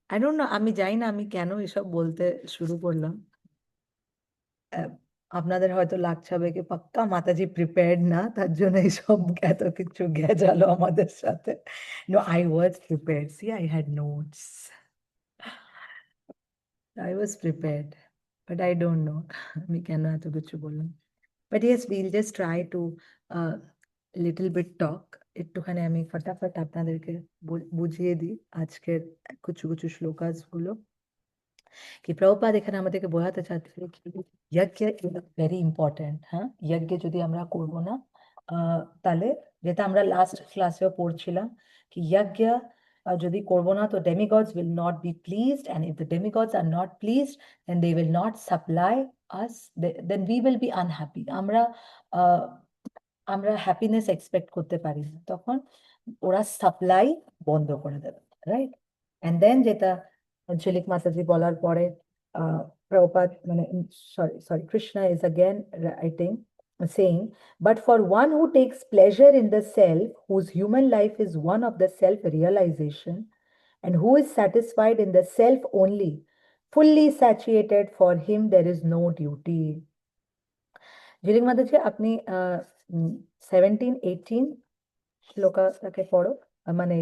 I don't know, আমি জানি না আমি কেন এসব বলতে শুরু করলাম। আপনাদের হয়তো লাগছে হবে কি পাক্কা মাতাজি প্রিপেয়ার্ড না, তার জন্য এইসব এত কিছু গেজালো আমাদের সাথে। No, I was prepared. See, I had notes. I was prepared, but I don't know আমি কেন এত কিছু বললাম। But yes, we'll just try to little bit talk. একটুখানি আমি ফটাফট আপনাদেরকে বুঝিয়ে দিই আজকের কিছু কিছু শ্লোকাস গুলো। কি প্রভুপাদ এখানে আমাদেরকে বোঝাতে চাচ্ছে কি যজ্ঞ ইজ ভেরি ইম্পর্টেন্ট। হ্যাঁ, যজ্ঞ যদি আমরা করব না তাহলে, যেটা আমরা লাস্ট ক্লাসেও পড়ছিলাম কি যজ্ঞ যদি করব না তো demigods will not be pleased, and if the demigods are not pleased then they will not supply us, then we will be unhappy. আমরা হ্যাপিনেস এক্সপেক্ট করতে পারি না, তখন ওরা সাপ্লাই বন্ধ করে দেবে, রাইট? এন্ড দেন যেটা আঞ্চলিক মাতাজি বলার পরে Prabhupada, sorry, Krishna is again writing, saying, but for one who takes pleasure in the self, whose human life is one of the self-realization, and who is satisfied in the self only, fully satiated, for him there is no duty. ঝিলিক মাতাজি, আপনি 17-18 শ্লোকাটাকে পড়ো, মানে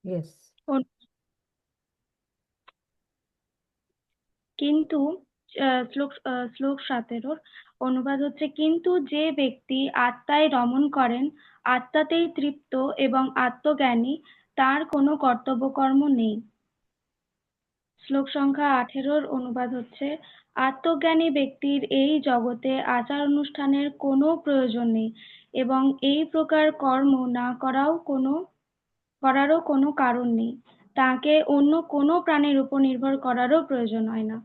yes. কিন্তু শ্লোক 17 অনুবাদ হচ্ছে, কিন্তু যে ব্যক্তি আত্মায় রমণ করেন, আত্মাতেই তৃপ্ত এবং আত্মজ্ঞানী, তার কোনো কর্তব্যকর্ম নেই। শ্লোক সংখ্যা 18 অনুবাদ হচ্ছে, আত্মজ্ঞানী ব্যক্তির এই জগতে আচার অনুষ্ঠানের কোনো প্রয়োজন নেই এবং এই প্রকার কর্ম না করারও কোনো কারণ নেই। তাকে অন্য কোনো প্রাণীর উপর নির্ভর করারও প্রয়োজন হয় না।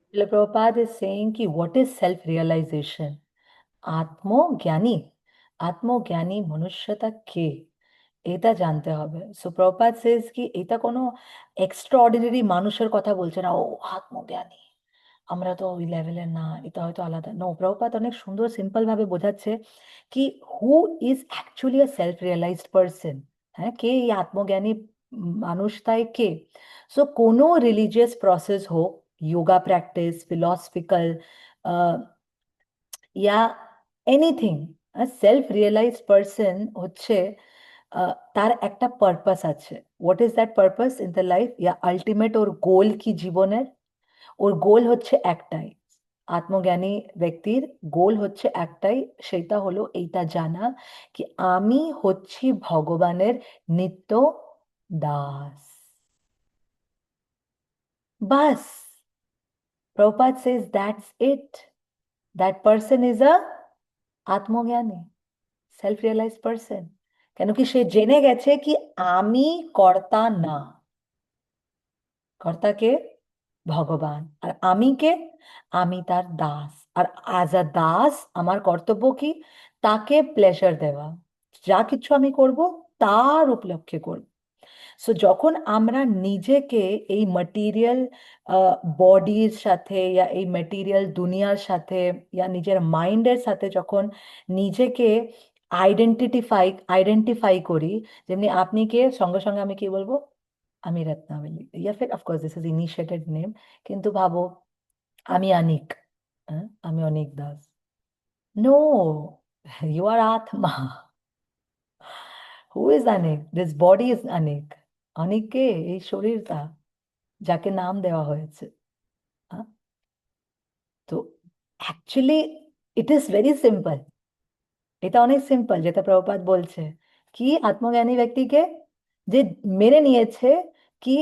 Srila Prabhupada is saying ki what is self-realization? আত্মজ্ঞানী মনুষ্যতা কে, এটা জানতে হবে। সো প্রভুপাদ সেজ কি এটা কোনো এক্সট্রাঅর্ডিনারি মানুষের কথা বলছে না, ও আত্মজ্ঞানী, আমরা তো ওই লেভেলের না, এটা হয়তো আলাদা। নো, প্রভুপাদ অনেক সুন্দর সিম্পল ভাবে বোঝাচ্ছে কি who is actually a self realised person. হ্যাঁ, কে এই আত্মজ্ঞানী মানুষ, তাই কে? সো কোনো রিলিজিয়াস প্রসেস হোক, योगा प्रैक्टिस, फिलोसफिकल या এনিথিং, সেলফ রিয়েলাইজড পার্সন হচ্ছে তার একটা পারপাস আছে। What is that purpose in the life, yeah ultimate or goal কি জীবনের? ওর গোল হচ্ছে একটাই, আত্মজ্ঞানী ব্যক্তির গোল হচ্ছে একটাই, সেটা হলো এইটা জানা কি আমি হচ্ছি ভগবানের নিত্য দাস। বাস, Prabhupada says that's it. That person is a আত্মজ্ঞানী, সেলফ রিয়েলাইজ পার্সন। কেন কি সে জেনে গেছে কি আমি কর্তা না, কর্তাকে ভগবান, আর আমি কে? আমি তার দাস। আর আজ আ দাস আমার কর্তব্য কি? তাকে প্লেজার দেওয়া, যা কিছু আমি করব তার উপলক্ষে করব। সো যখন আমরা নিজেকে এই ম্যাটেরিয়াল বডির সাথে ইয়া এই ম্যাটেরিয়াল দুনিয়ার সাথে ইয়া নিজের মাইন্ডের সাথে যখন নিজেকে আইডেন্টিফাই করি, যেমনি আপনি কে, সঙ্গে সঙ্গে আমি কি বলবো? আমি রত্নাবলী, ইয়া ফির of course this is initiated name, কিন্তু ভাবো আমি অনিক, আমি Anik Das. No, you are আত্মা। Who is Anik? This body is Anik. Anik কে? এই শরীরটা, যাকে নাম দেওয়া হয়েছে। তো actually it is very simple, এটা অনেক সিম্পল যেটা প্রভুপাদ বলছে কি আত্মজ্ঞানী ব্যক্তিকে যে মেনে নিয়েছে কি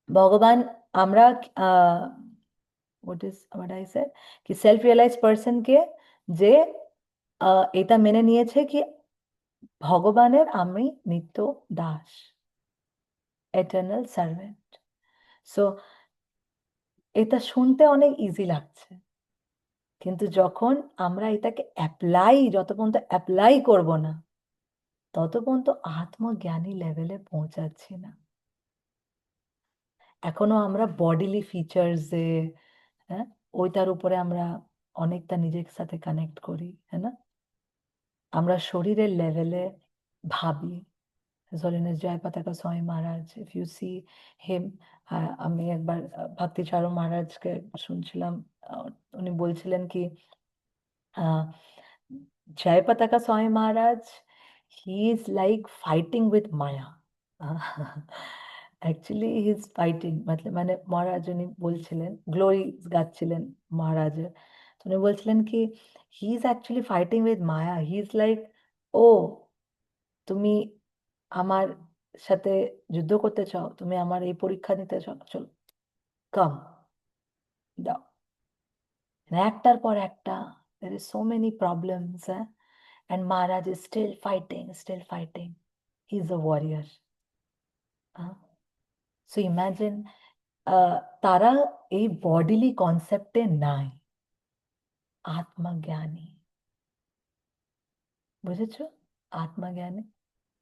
ভগবান, আমরা what I said কি সেলফ রিয়েলাইজ পার্সন কে যে এটা মেনে নিয়েছে কি ভগবানের আমি নিত্য দাস, এটার্নাল সার্ভেন্ট। সো এটা শুনতে অনেক ইজি লাগছে, কিন্তু যখন আমরা এটাকে যত পর্যন্ত অ্যাপ্লাই করব না, তত পর্যন্ত আত্মজ্ঞানী লেভেলে পৌঁছাচ্ছি না। এখনো আমরা বডিলি ফিচার্সে, হ্যাঁ, ওইটার উপরে আমরা অনেকটা নিজের সাথে কানেক্ট করি, হ্যাঁ না? আমরা শরীরের লেভেলে ভাবি। জলিনেস জয় পতাকা স্বামী মহারাজ, ইফ ইউ সি হিম, আমি একবার ভক্তিচারণ মহারাজকে শুনছিলাম, উনি বলছিলেন কি Jay Pataka Swami Maharaj, he is like fighting with maya. Actually he is fighting, মানে মহারাজ উনি বলছিলেন, গ্লোরি গাচ্ছিলেন মহারাজের, তো উনি বলছিলেন কি he is actually fighting with maya. He is like, ও তুমি আমার সাথে যুদ্ধ করতে চাও, তুমি আমার এই পরীক্ষা নিতে চাও, চলো কাম দাও। একটার পর একটা, there is so many problems, and Maharaj is still fighting. He's a warrior. So imagine, তারা এই বডিলি কনসেপ্টে নাই, আত্মজ্ঞানী, বুঝেছো? আত্মজ্ঞানী,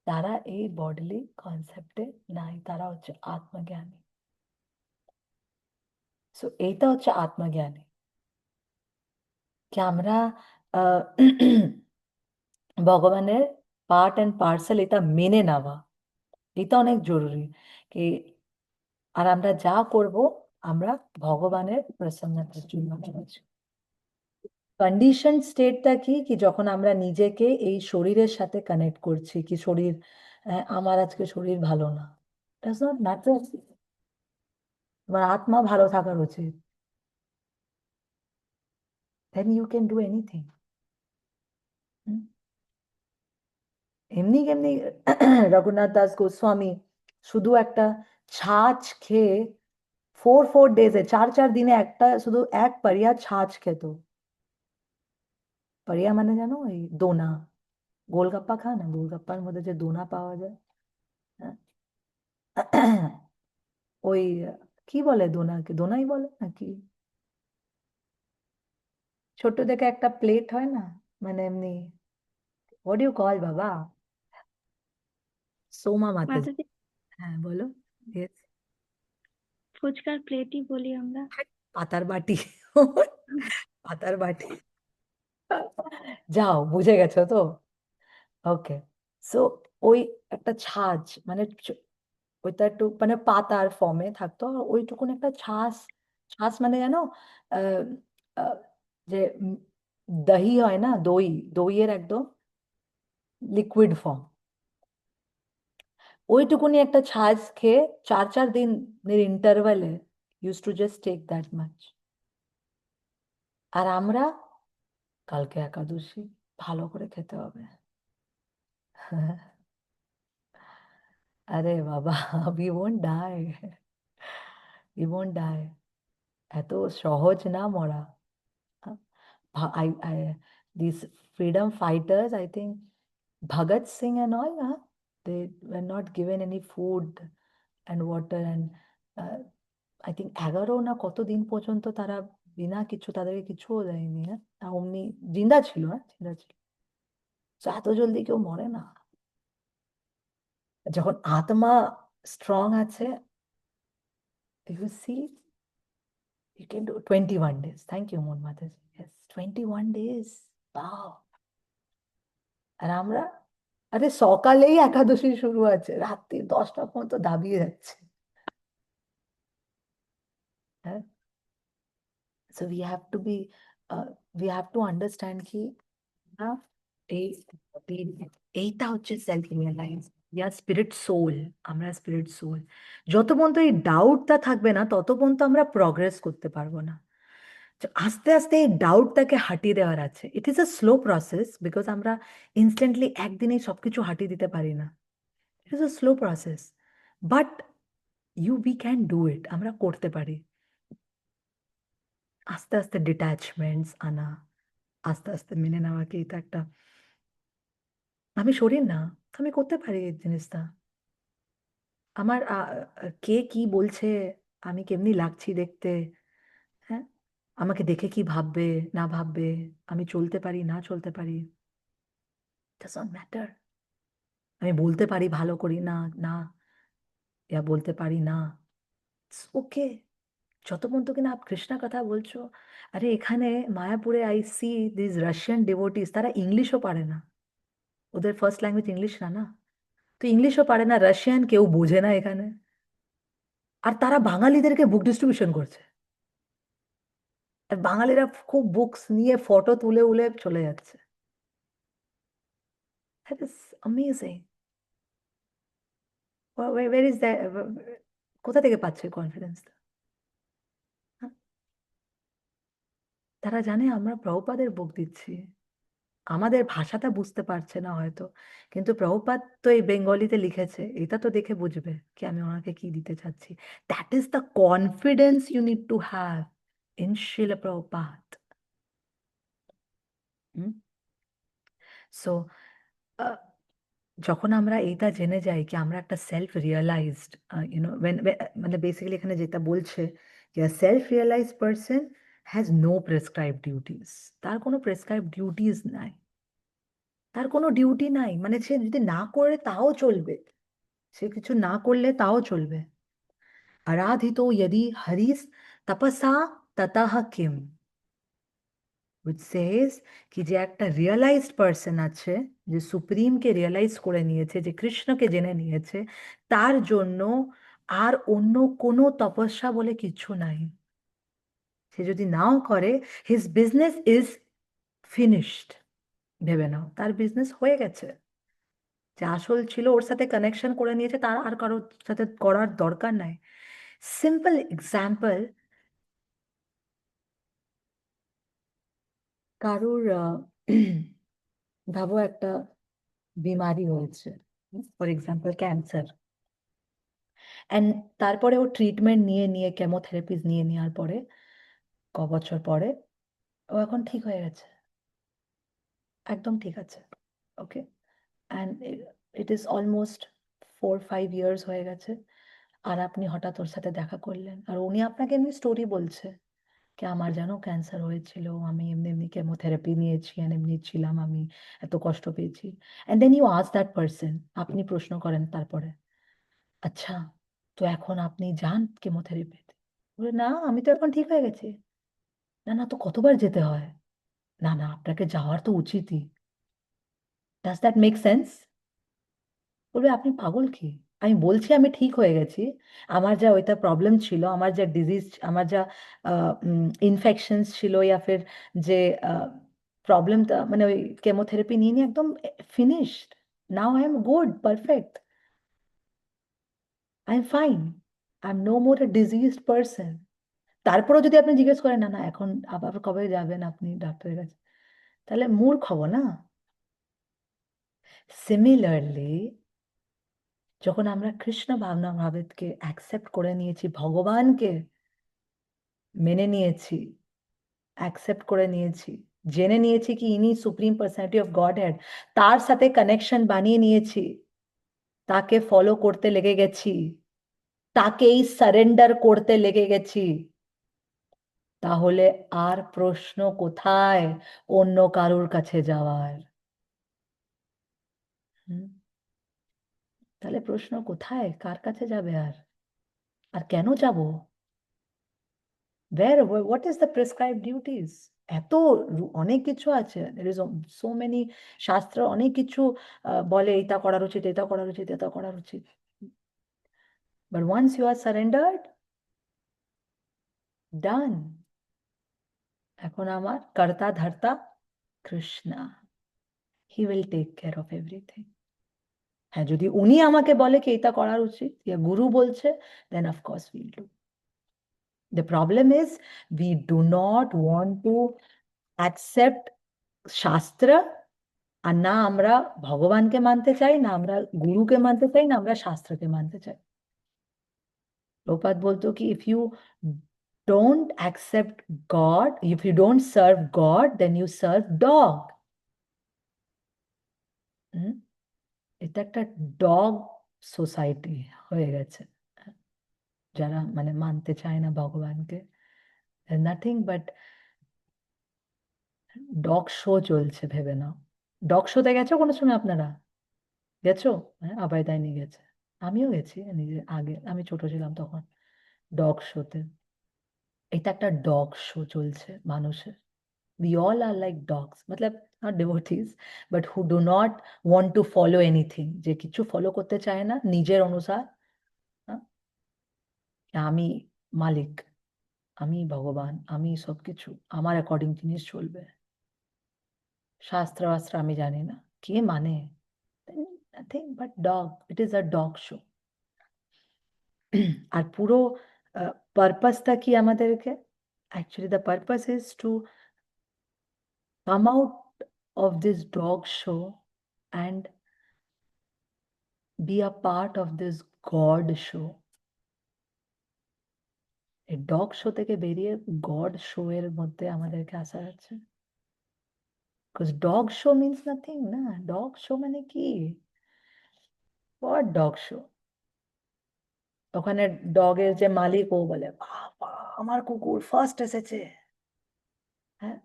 তারা এই বডিলি কনসেপ্টে নাই, তারা হচ্ছে আত্মজ্ঞানী। সো এইটা হচ্ছে আত্মজ্ঞানী, কি আমরা আহ, ভগবানের পার্ট অ্যান্ড পার্সেল এটা মেনে নেওয়া, এটা অনেক জরুরি। কি আর আমরা যা করব আমরা ভগবানের প্রসন্নতার জন্য করছি। কন্ডিশন স্টেটটা কি, কি যখন আমরা নিজেকে এই শরীরের সাথে কানেক্ট করছি, কি শরীর, আমার আজকে শরীর ভালো না, ডাজ নট ম্যাটার, তোমার আত্মা ভালো থাকার উচিত, then you can do anything. এমনি কেমনি রঘুনাথ দাস গোস্বামী শুধু একটা ছাঁচ খেয়ে 4 4 ডেজে 4 4 দিনে একটা শুধু এক পারিয়া ছাঁচ খেত। পারিয়া মানে জানো ওই দোনা, গোলগাপ্পা খা না, গোলগাপ্পার মধ্যে যে দোনা পাওয়া যায়, হ্যাঁ, ওই কি বলে দোনাকে, দোনাই বলে নাকি, ছোট দেখে একটা প্লেট হয় না, মানে এমনি, হোয়াট ইউ কল বাবা, সোমা মাতাজি। মাতাজি, হ্যাঁ বলো। Yes. ফুচকার প্লেটই বলি আমরা। পাতার বাটি, পাতার বাটি, যাও বুঝে গেছো তো। ওকে, সো ওই একটা ছাঁচ মানে ওইটা একটু মানে পাতার ফর্মে থাকতো, আর ওইটুকুন একটা ছাঁচ, ছাঁচ মানে জানো আহ, আহ, যে দহি হয় না, দই, দইয়ের একদম লিকুইড ফর্ম, ওইটুকুনি একটা ছাঁচ খেয়ে 4 4 দিনের ইন্টারভ্যালে use to just take that much. আর আমরা কালকে একাদশী, ভালো করে খেতে হবে। আরে বাবা, we won't die, we won't die, এত সহজ না মরা। These freedom fighters, I think Bhagat Singh and all, they were not given any food and water, and uh, I think 11 না কতদিন পর্যন্ত তারা বিনা কিছু, তাদেরকে কিছুও দেয়নি, হ্যাঁ, অমনি জিন্দা ছিল, হ্যাঁ জিন্দা ছিল। So এত জলদি কেউ মরে না, যখন আত্মা স্ট্রং আছে, you see, you can do 21 days. Thank you, Moon Mataji. Yes, 21 days. Wow. আর আমরা, আরে সকালেই একাদশী শুরু আছে, রাত্রি 10টা পর্যন্ত দাবিয়ে যাচ্ছে, হ্যাঁ। So we have to be, we have to understand কি না, এই এইটা হচ্ছে সেলফ রিয়েলাইজ, ইয়া স্পিরিট সোল, আমরা স্পিরিট সোল। যত পর্যন্ত এই ডাউটটা থাকবে না তত পর্যন্ত আমরা প্রগ্রেস করতে পারবো না। তো আস্তে আস্তে এই ডাউটটাকে হাটিয়ে দেওয়ার আছে, ইট is a slow process, because আমরা ইনস্ট্যান্টলি একদিনেই সবকিছু হাটিয়ে দিতে পারি না, ইট is a slow process, but we can do it, আমরা করতে পারি। আস্তে আস্তে ডিট্যাচমেন্টস আনা, আস্তে আস্তে মেনে নেওয়া কি এটা একটা, আমি শরীর না, আমি করতে পারি এই জিনিসটা, আমার কে কি বলছে, আমি কেমনি লাগছি দেখতে, হ্যাঁ, আমাকে দেখে কি ভাববে না ভাববে, আমি চলতে পারি না চলতে পারি, ডাজ নট ম্যাটার। আমি বলতে পারি ভালো করি না, না, ইয়া বলতে পারি না, ওকে, যত পর্যন্ত কিনা আপ কৃষ্ণা কথা বলছো। আরে এখানে মায়াপুরে I C this Russian devotees, তারা ইংলিশও পারে না, ওদের ফার্স্ট ল্যাঙ্গুয়েজ ইংলিশ না, না, তো ইংলিশও পারে না, রাশিয়ান কেউ বোঝে না এখানে, আর তারা বাঙালিদেরকে বুক ডিস্ট্রিবিউশন করছে, আর বাঙালিরা খুব বুকস নিয়ে ফটো তুলে উলে চলে যাচ্ছে। That is amazing. Where is that, কোথা থেকে পাচ্ছে কনফিডেন্সটা? তারা জানে আমরা প্রভুপাদের বুক দিচ্ছি, আমাদের ভাষাটা বুঝতে পারছে না হয়তো, কিন্তু প্রভুপাদ তো এই বেঙ্গলিতে লিখেছে, এটা তো দেখে বুঝবে কি আমি ওনাকে কি দিতে চাচ্ছি। That is the confidence you need to have in Srila Prabhupada. So যখন আমরা এইটা জেনে যাই কি আমরা একটা সেলফ রিয়েলাইজড, মানে বেসিক্যালি এখানে যেটা বলছে যে self realise person has no prescribe duties, তার কোনো প্রেসক্রাইব ডিউটিস নাই, তার কোনো ডিউটি নাই, মানে সে যদি না করে তাও চলবে, সে কিছু না করলে তাও চলবে। আরাধিতো यदि Haris tapasa tataha kim, which says কি যে একটা রিয়েলাইজড পার্সন আছে, যে সুপ্রিমকে রিয়েলাইজ করে নিয়েছে, যে কৃষ্ণকে জেনে নিয়েছে, তার জন্য আর অন্য কোনো তপস্যা বলে কিছু নাই। সে যদি নাও করে, হিজ বিজনেস ইজ ফিনিশড। ভেবে নাও, তার বিজনেস হয়ে গেছে। যে আসল ছিল ওর সাথে কানেকশন করে নিয়েছে, তার আর কারোর সাথে করার দরকার নাই। সিম্পল এক্সাম্পল, কারোর ভাবো একটা বিমারি হয়েছে, ফর এক্সাম্পল ক্যান্সার, অ্যান্ড তারপরে ও ট্রিটমেন্ট নিয়ে নিয়ে কেমোথেরাপিস নিয়ে নেওয়ার পরে ক বছর পরে ও এখন ঠিক হয়ে গেছে, একদম ঠিক আছে। Okay, and it is almost 4-5 years হয়ে গেছে। আর আপনি হঠাৎ ওর সাথে দেখা করলেন, আর উনি আপনাকে এমনি স্টোরি বলছে কি আমার যেন ক্যান্সার হয়েছিল, আমি এমনি এমনি কেমোথেরাপি নিয়েছি, আর এমনি ছিলাম, আমি এত কষ্ট পেয়েছি। And then you ask that person, আপনি প্রশ্ন করেন তারপরে, আচ্ছা তো এখন আপনি যান কেমোথেরাপিতে? বলে না, আমি তো এখন ঠিক হয়ে গেছি। না না, তো কতবার যেতে হয়? না না, আপনাকে যাওয়ার তো উচিতই। Does that make sense? বলবে আপনি পাগল কি, আমি বলছি আমি ঠিক হয়ে গেছি, আমার যা ওইটা প্রবলেম ছিল, আমার যা ডিজিজ, আমার যা ইনফেকশনস ছিল, ইয়া ফির যে প্রবলেমটা, মানে ওই কেমোথেরাপি নিয়ে নিয়ে একদম finished, now I am good, perfect, I am fine, I am no more a diseased person. তারপরেও যদি আপনি জিজ্ঞেস করেন না না এখন আবার কবে যাবেন আপনি ডাক্তারের কাছে, তাহলে মূর্খ হব না? সিমিলারলি, যখন আমরা কৃষ্ণ ভাবনা ভাবেদকে অ্যাকসেপ্ট করে নিয়েছি, ভগবানকে মেনে নিয়েছি, অ্যাকসেপ্ট করে নিয়েছি, জেনে নিয়েছি কি ইনি supreme personality of god head, তার সাথে কানেকশন বানিয়ে নিয়েছি, তাকে ফলো করতে লেগে গেছি, তাকেই সারেন্ডার করতে লেগে গেছি, তাহলে আর প্রশ্ন কোথায় অন্য কারোর কাছে যাওয়ার? হুম? তাহলে প্রশ্ন কোথায়, কার কাছে যাবে আর? আর কেন যাব? What is the prescribe duties? এত অনেক কিছু আছে, দের ইজ সো মেনি, শাস্ত্র অনেক কিছু বলে এটা করার উচিত, এটা করার উচিত, এটা করার উচিত। But once you are surrendered, done. এখন আমার কর্তা ধর্তা Krishna, he will take care of everything. হ্যাঁ, যদি উনি আমাকে বলে কি এটা করার উচিত, ইয়া গুরু বলছে, then of course will do. The problem is we do not want to accept শাস্ত্র, আর না আমরা ভগবানকে মানতে চাই, না আমরা গুরুকে মানতে চাই, না আমরা শাস্ত্রকে মানতে চাই। প্রপাত বলতো কি if you don't accept God, if you don't serve God, then you serve dog. এটা একটা ডগ সোসাইটি হয়ে গেছে, যারা মানে মানতে চায় না ভগবানকে। নাথিং বাট ডগ শো চলছে, ভেবে নাও। ডগ শোতে গেছো কোনো সময় আপনারা? গেছো? হ্যাঁ, আবাইদাই নিয়ে গেছে, আমিও গেছি নিজে, আগে আমি ছোট ছিলাম তখন ডগ শোতে। এটা একটা ডগ শো চলছে মানুষের। We all are like dogs, मतलब not devotees, but who do not want to follow anything, যে কিছু ফলো করতে চায় না নিজের অনুসার। হ্যাঁ? আমি মালিক, আমি ভগবান, আমি সবকিছু, আমার অ্যাকর্ডিং জিনিস চলবে, শাস্ত্র শাস্ত্র আমি জানি না, কে মানে? Nothing but dog, it is a dog show. আর পুরো পারপাসটা কি আমাদেরকে? Actually the purpose is to come out of this dog show and be a part of this God show. এই ডগ শো থেকে বেরিয়ে গড শো এর মধ্যে আমাদেরকে আসা আছে। Because dog show means nothing না, ডগ শো মানে কি? What dog show? ওখানে ডগের যে মালিক ও বলে বাবা আমার কুকুর ফার্স্ট এসেছে, হ্যাঁ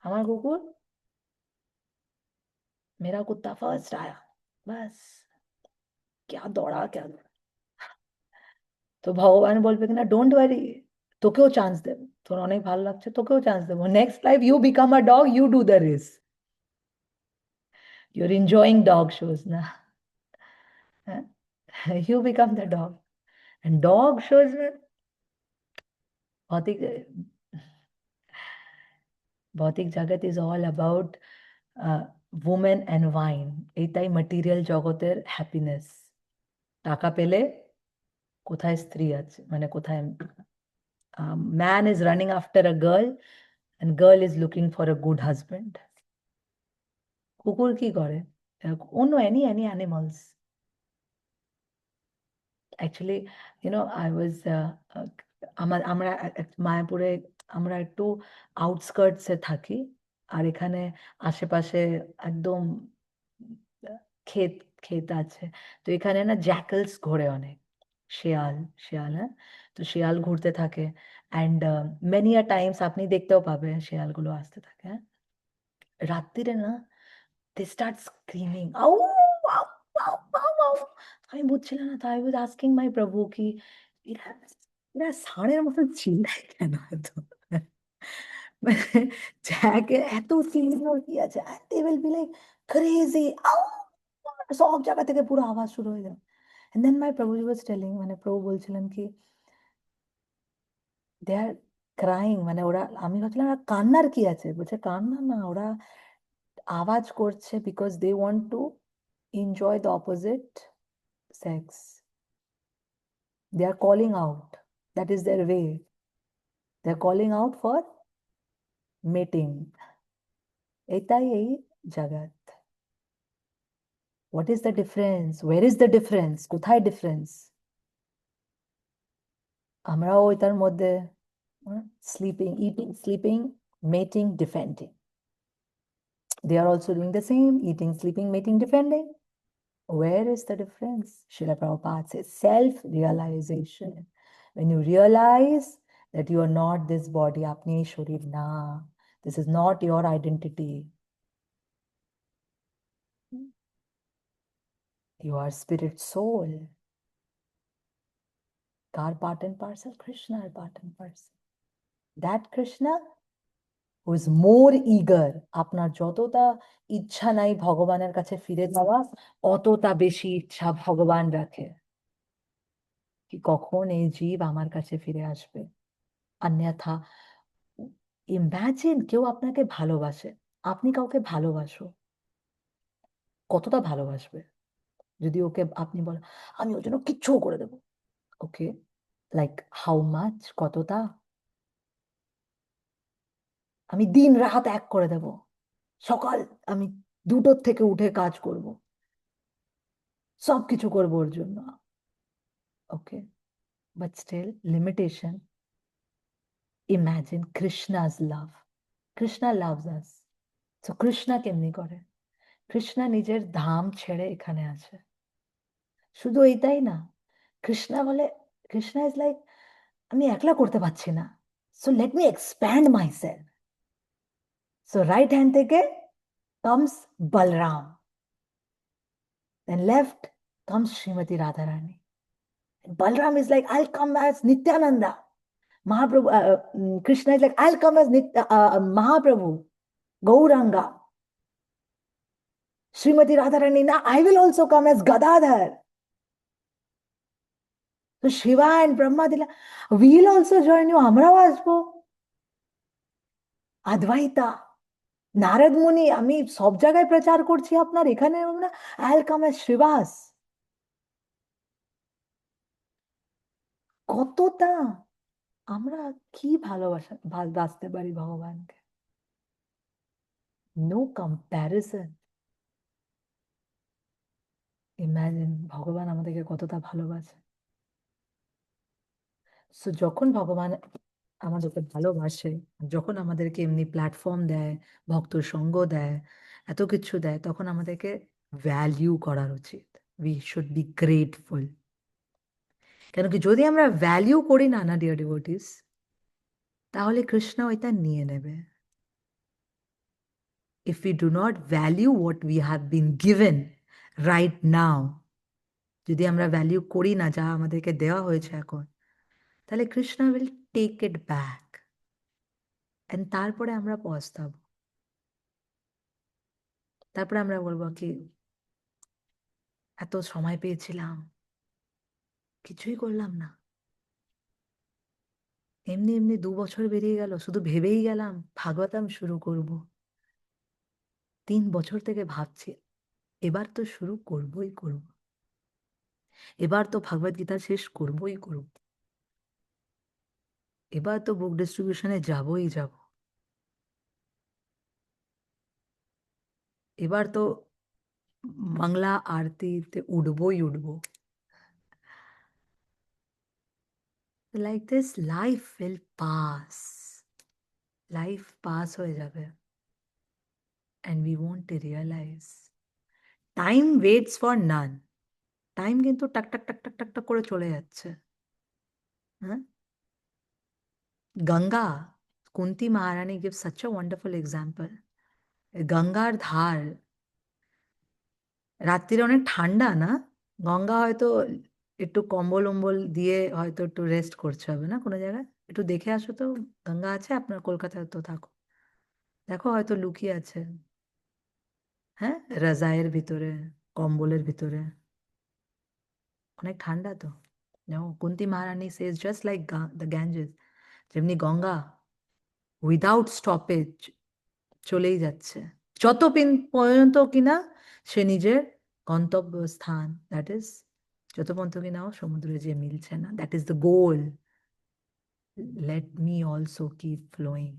আমার কুকুর, मेरा कुत्ता फर्स्ट आया, बस क्या दौड़ा क्या दौड़ा। তো ভগবান বলবে কিনা ডোন্ট ওয়ারি, তোকেও চান্স দেবো, তোর অনেক ভালো লাগছে, তোকেও চান্স দেবো, next life you become a dog, you do the race, your enjoying dog shows না, you become the dog. And dog shows में भौतिक ভৌতিক জগৎ is all about women and wine. এইটাই material জগতের হ্যাপিনেস। টাকা পেলে কোথায় স্ত্রী আছে, মানে কোথায় man is running after a girl and girl is looking for a good husband. কুকুর কি করে? অন্য any animals. Actually, I was আমরা মায়াপুরে আমরা একটু আউটস্কার্টসে থাকি, আর এখানে আশেপাশে একদম ক্ষেত ক্ষেত আছে, তো এখানে না জ্যাকলস ঘোরে অনেক, শেয়াল শেয়াল হ্যাঁ, তো শেয়াল ঘুরতে থাকে, অ্যান্ড মেনি আ টাইমস আপনি দেখতেও পাবেন শেয়ালগুলো আসতে থাকে, হ্যাঁ, রাত্রিরে না they start screaming, "Ow, ow, ow, ow, ow." আমি বুঝছিলাম না, তাই was asking my প্রভু কি এরা এরা ষাঁড়ের মতো চিল্লায় কেন এত, মানে জ্যাকে এত সিগন্যাল কি আছে, and they will be like crazy, "Ow!" সব জায়গা থেকে পুরো আওয়াজ শুরু হয়ে যায়, and then my প্রভু was telling, মানে প্রভু বলছিলেন কি they are crying, মানে ওরা, আমি ভাবছিলাম ওরা কান্নার কি আছে, বলছে কান্না না, ওরা আওয়াজ করছে because they want to enjoy the opposite sex. They are calling out. That is their way. They are calling out for mating. এটাই এই জগৎ। What is the difference? Where is the difference? কোথায় difference? আমরাও এটার মধ্যে sleeping, eating, sleeping, mating, defending. They are also doing the same, eating, sleeping, mating, defending. Where is the difference? Srila Prabhupada says self-realization. When you realize that you are not this body, apni ei sharir na, this is not your identity. You are spirit soul. Kar part and parcel? Krishna are part and parcel. That Krishna who is more eager, আপনার যতটা ইচ্ছা নাই ভগবানের কাছে ফিরে যাওয়া, অতটা বেশি ইচ্ছা ভগবান রাখে কি কখন এই জীব আমার কাছে ফিরে আসবে। অন্যথা ইম্যাজিন কেউ আপনাকে ভালোবাসে, আপনি কাউকে ভালোবাসো, কতটা ভালোবাসবে যদি ওকে আপনি বলো আমি ওর জন্য কিচ্ছু করে দেবো, ওকে, লাইক হাউ মাচ, কতটা, আমি দিন রাত এক করে দেব, সকাল আমি 2টোর থেকে উঠে কাজ করব, সবকিছু করবো ওর জন্য, okay, but still limitation. Imagine Krishna's love, Krishna loves us, তো কৃষ্ণা কেমনি করে, কৃষ্ণা নিজের ধাম ছেড়ে এখানে আছে, শুধু এইটাই না, কৃষ্ণা বলে, কৃষ্ণা ইজ লাইক আমি একলা করতে পারছি না, so let me expand my self, so right hand থেকে comes Balram, then left comes Srimati Radharani. And Balram is like, I'll come as Nityananda. Mahaprabhu, Krishna is like, I'll come as Mahaprabhu, Gauranga. Srimati Radharani, now I will also come as Gadadhar. So Shiva and Brahma, we'll also join you. Amrao আসবো। Advaita, Narad মুনি, আমি সব জায়গায় প্রচার করছি আপনার, এখানে আমরা I'll come as Shivas. কতটা আমরা কি ভালোবাসতে পারি ভগবানকে, নো কম্প্যারিজন। ইমাজিন ভগবান আমাদেরকে কতটা ভালোবাসে। সো যখন ভগবান আমাদেরকে ভালোবাসে, যখন আমাদেরকে এমনি প্ল্যাটফর্ম দেয়, ভক্ত সঙ্গ দেয়, এত কিছু দেয়, তখন আমাদেরকে ভ্যালিউ করার উচিত। We should be grateful. কেন কি যদি আমরা ভ্যালিউ করি না না ডিয়ার ডিভোটিস, তাহলে কৃষ্ণ ওইটা নিয়ে নেবে। If we do not value what we have been given right now, যদি আমরা ভ্যালিউ করি না যা আমাদেরকে দেওয়া হয়েছে এখন, তাহলে Krishna will take it back, and তারপরে আমরা পস্তাবো। তারপরে আমরা বলবো কি এত সময় পেয়েছিলাম, কিছুই করলাম না, এমনি এমনি 2 বছর বেরিয়ে গেল, শুধু ভেবেই গেলাম ভাগবতম শুরু করব। 3 বছর থেকে ভাবছি এবার তো শুরু করবই করব, এবার তো ভগবত গীতা শেষ করবই করব, এবার তো বুক ডিস্ট্রিবিউশনে যাবই যাব, এবার তো বাংলা আরতিতে উঠবই উঠবো। Like this life will pass, life pass হয়ে যাবে, and we won't realize. Time waits for none. Time কিন্তু টাক টাক টাক টাক টাক টাক করে চলে যাচ্ছে। হ্যাঁ, গঙ্গা, কুন্তি মহারানী gives such a wonderful example. গঙ্গার ধার, রাত্রিরে অনেক ঠান্ডা না, গঙ্গা হয়তো একটু কম্বল উম্বল দিয়ে হয়তো একটু রেস্ট করছে হবে না কোনো জায়গায়, একটু দেখে আসো তো, গঙ্গা আছে আপনার কলকাতায় তো থাকো, দেখো হয়তো লুকিয়ে আছে, হ্যাঁ, রাজায়ের ভিতরে, কম্বলের ভিতরে, অনেক ঠান্ডা তো। কুন্তি মহারানী says just like the Ganges, যেমনি গঙ্গা উইদাউট স্টপেজ চলেই যাচ্ছে, যতদিন পর্যন্ত কিনা সে নিজের গন্তব্যস্থান, দ্যাট ইজ যত পর্যন্ত কিনা ও সমুদ্রে যে মিলছে না, that is the goal. Let me also keep flowing,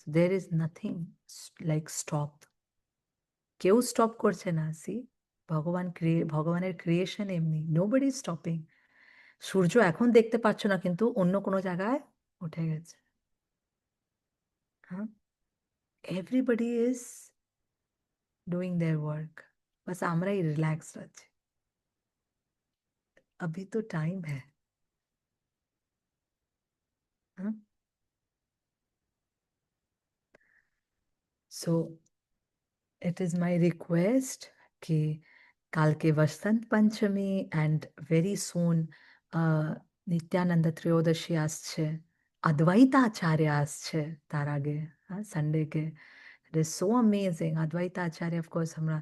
there is nothing like stop. কেউ স্টপ করছে না। সি, ভগবানের ক্রিয়েশন এমনি, নোবডি স্টপিং। সূর্য এখন দেখতে পাচ্ছ না, কিন্তু অন্য কোনো জায়গায় উঠে গেছে। হ্যাঁ, everybody is doing their work, বাস আমরাই রিল্যাক্সড আছি। अभी तो टाइम है। हाँ, so it is my request कि কালকে বসন্ত পঞ্চমী and very soon নিত্যানন্দ ত্রয়োদশী আসছে, অদ্বৈতাচার্য আসছে তার আগে, হ্যাঁ, সানডে-কে। It is so amazing. Advaitacharya of course हमरा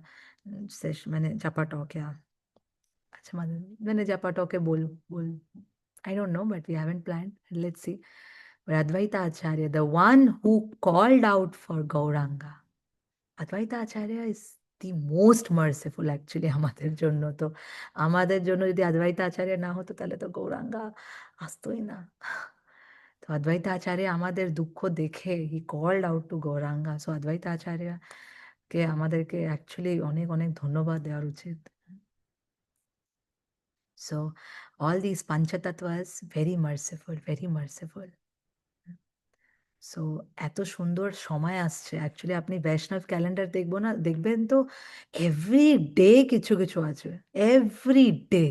मैंने जपा टॉक या अच्छा मैंने जपा टॉक के बोल I don't know, but we haven't planned. Let's see. But Advaita Acharya, the one who called out for Gauranga, Advaita Acharya is the most merciful actually আমাদের জন্য। তো আমাদের জন্য যদি অদ্বৈত আচার্য না হতো তাহলে তো গৌরাঙ্গা আসতোই না। তো অদ্বৈত আচার্য আমাদের দুঃখ দেখে he called out to Gauranga. So অদ্বৈত আচার্য কে আমাদেরকে অ্যাকচুয়ালি অনেক অনেক ধন্যবাদ দেওয়ার উচিত। So all these Panchatatvas very merciful, very merciful. So এত সুন্দর সময় আসছে, অ্যাকচুয়ালি আপনি বৈষ্ণব ক্যালেন্ডার দেখবো না, দেখবেন তো এভরি ডে কিছু কিছু আছে, every day.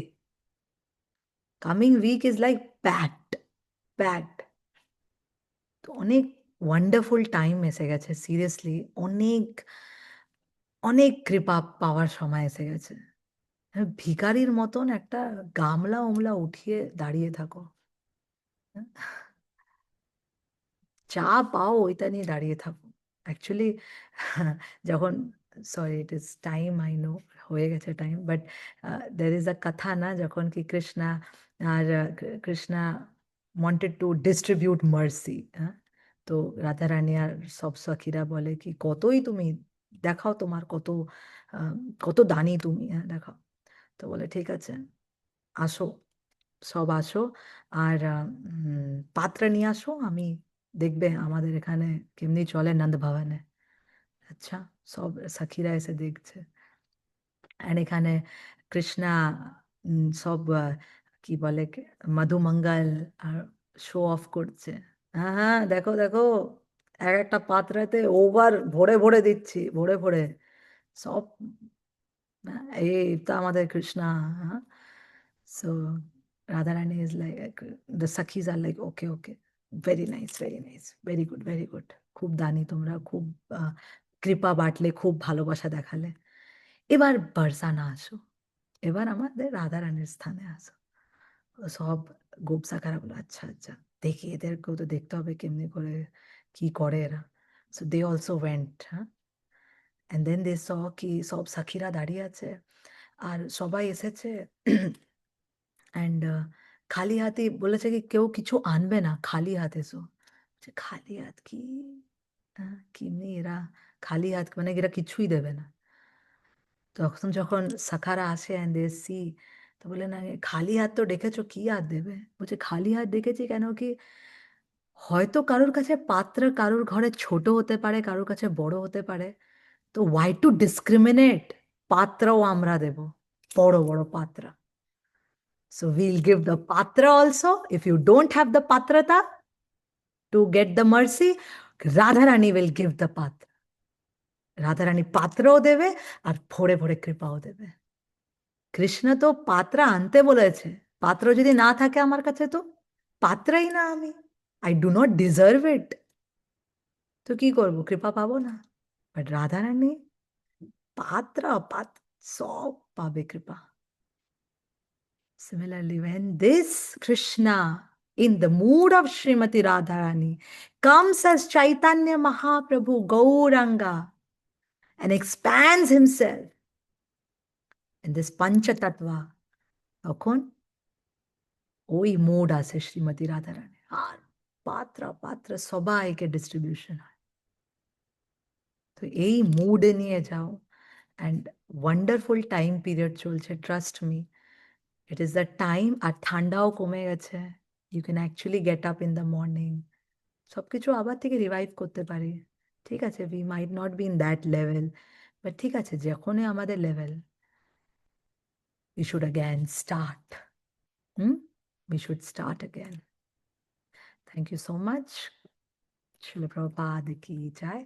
Coming week is like packed packed. তো অনেক ওয়ান্ডারফুল টাইম এসে গেছে, সিরিয়াসলি অনেক অনেক কৃপা পাওয়ার সময় এসে গেছে। হ্যাঁ, ভিখারির মতন একটা গামলা উমলা উঠিয়ে দাঁড়িয়ে থাকো, হ্যাঁ, যা পাও ওইটা নিয়ে দাঁড়িয়ে থাকো। অ্যাকচুয়ালি যখন, sorry it is time, I know হয়ে গেছে time, but there is a কথা না, যখন কি কৃষ্ণা আর Krishna wanted to distribute mercy, হ্যাঁ, তো রাধারানী আর সব সখীরা বলে কি কতই তুমি দেখাও, তোমার কত কত দানি তুমি, হ্যাঁ দেখাও। তো বলে ঠিক আছে, আসো, সব আসো, আর পাত্র নিয়ে আসো, আমি দেখবে আমাদের এখানে কেমনি চলে নন্দ ভবনে। আচ্ছা, সব সখীরা এসে দেখছে, আর এখানে কৃষ্ণা সব কি বলে মধুমঙ্গল আর শো অফ করছে। হ্যাঁ হ্যাঁ, দেখো দেখো, এক একটা পাত্রাতে ওভার ভরে ভরে দিচ্ছি, ভরে ভরে সব, এই তো আমাদের কৃষ্ণা। হ্যাঁ, so Radharani is like, the sakhis are like okay okay, very nice very nice, very good very good, খুব দানি তোমরা, খুব কৃপা বাটলে, খুব ভালোবাসা দেখালে। এবার বর্ষানা আসো, এবার আমাদের রাধারানীর স্থানে আসো। সব গোপ সাখারা বলে আচ্ছা আচ্ছা দেখি এদেরকেও তো দেখতে হবে কেমনি করে কি করে এরা, সো দে অলসো ওয়েন্ট, হ্যাঁ, এন্ড দেন দে স কি সব সাখিরা দাঁড়িয়ে আছে আর সবাই এসেছে অ্যান্ড খালি হাতে বলেছে কি কেউ কিছু আনবে না, খালি হাতে এসো। খালি হাত কি, কিমনি এরা খালি হাত মানে এরা কিছুই দেবে না। তখন যখন সাখারা আসে অ্যান্ড দে সি, তো বলে না খালি হাত তো ডেকেছো, কি হাত দেবে? বলছে খালি হাত ডেকেছি কেন কি হয়তো কারোর কাছে পাত্র কারোর ঘরে ছোট হতে পারে, কারোর কাছে বড় হতে পারে, তো ওয়াই টু ডিসক্রিমিনেট, পাত্রও আমরা দেব, বড় বড় পাত্র। So we'll give the patra also. If you don't have the patrata to get the mercy, Radharani will give the patra. Radharani পাত্রও দেবে আর ভরে ভরে কৃপাও দেবে। কৃষ্ণ তো পাত্র আনতে বলেছে, পাত্র যদি না থাকে আমার কাছে তো পাত্রই না আমি, আই ডু নট ডিজার্ভ ইট, তো কি করবো, কৃপা পাবো না। বাট রাধারানী পাত্র পাত্র সব পাবে কৃপা। Similarly, when this Krishna, in the mood of Srimati Radharani, comes as Chaitanya Mahaprabhu Gauranga and expands himself in this Pancha Tattva, তখন ওই মোড আছে শ্রীমতী রাধারানী, আর পাত্র পাত্র সবাইকে ডিস্ট্রিবিউশন হয়। তো এই মুডে নিয়ে যাও অ্যান্ড ওয়ান্ডারফুল টাইম পিরিয়ড চলছে, trust me, it is the time. আর ঠান্ডাও কমে গেছে, you can actually get up in the morning, সবকিছু আবার থেকে রিভাইভ করতে পারি। ঠিক আছে, we might not be in that level, but ঠিক আছে, যখনই আমাদের level, we should again start, we should start again. Thank you so much. Srila Prabhupada ki jai.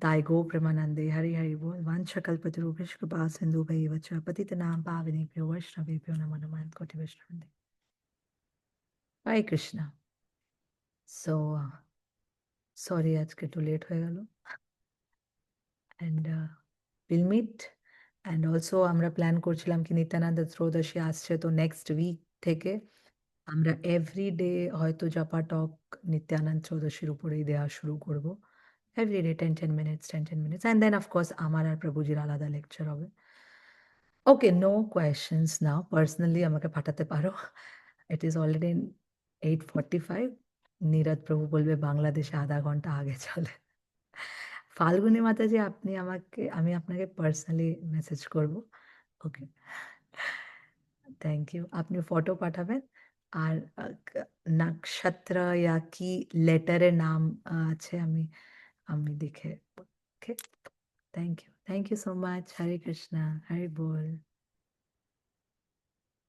Dai go Premanande Hari Hari Bol. Vancha kalpatarubhish kripa sindhu bhaivacha patitanam pavanebhyo vaishnavebhyo namo namaha koti vaishnavande. Bye Krishna. So sorry আজকে একটু late হয়ে গেল, and we'll meet. And also আমরা plan করছিলাম কি নিত্যানন্দ ত্রয়োদশী আসছে, তো next week থেকে আমরা এভরিডে হয়তো জাপা টক নিত্যানন্দ ত্রয়োদশীর উপরেই দেওয়া শুরু করব, everyday 10 minutes, and then of course আমার আর প্রভুজির আলাদা লেকচার হবে। Okay, no questions now, personally আমাকে পাঠাতে পারো। ইট ইজ অলরেডি 8:45, নীরদ প্রভু বলবে বাংলাদেশে আধা ঘন্টা আগে চলে। ফাল্গুনী মাতাজি আমি আপনাকে পার্সোনালি মেসেজ করব। ওকে, থ্যাংক ইউ। আপনি ফটো পাঠাবেন আর নক্ষত্র ইয়া কি লেটারের নাম আছে আমি দেখে। Okay, thank you so much. Hare Krishna, Hare ball.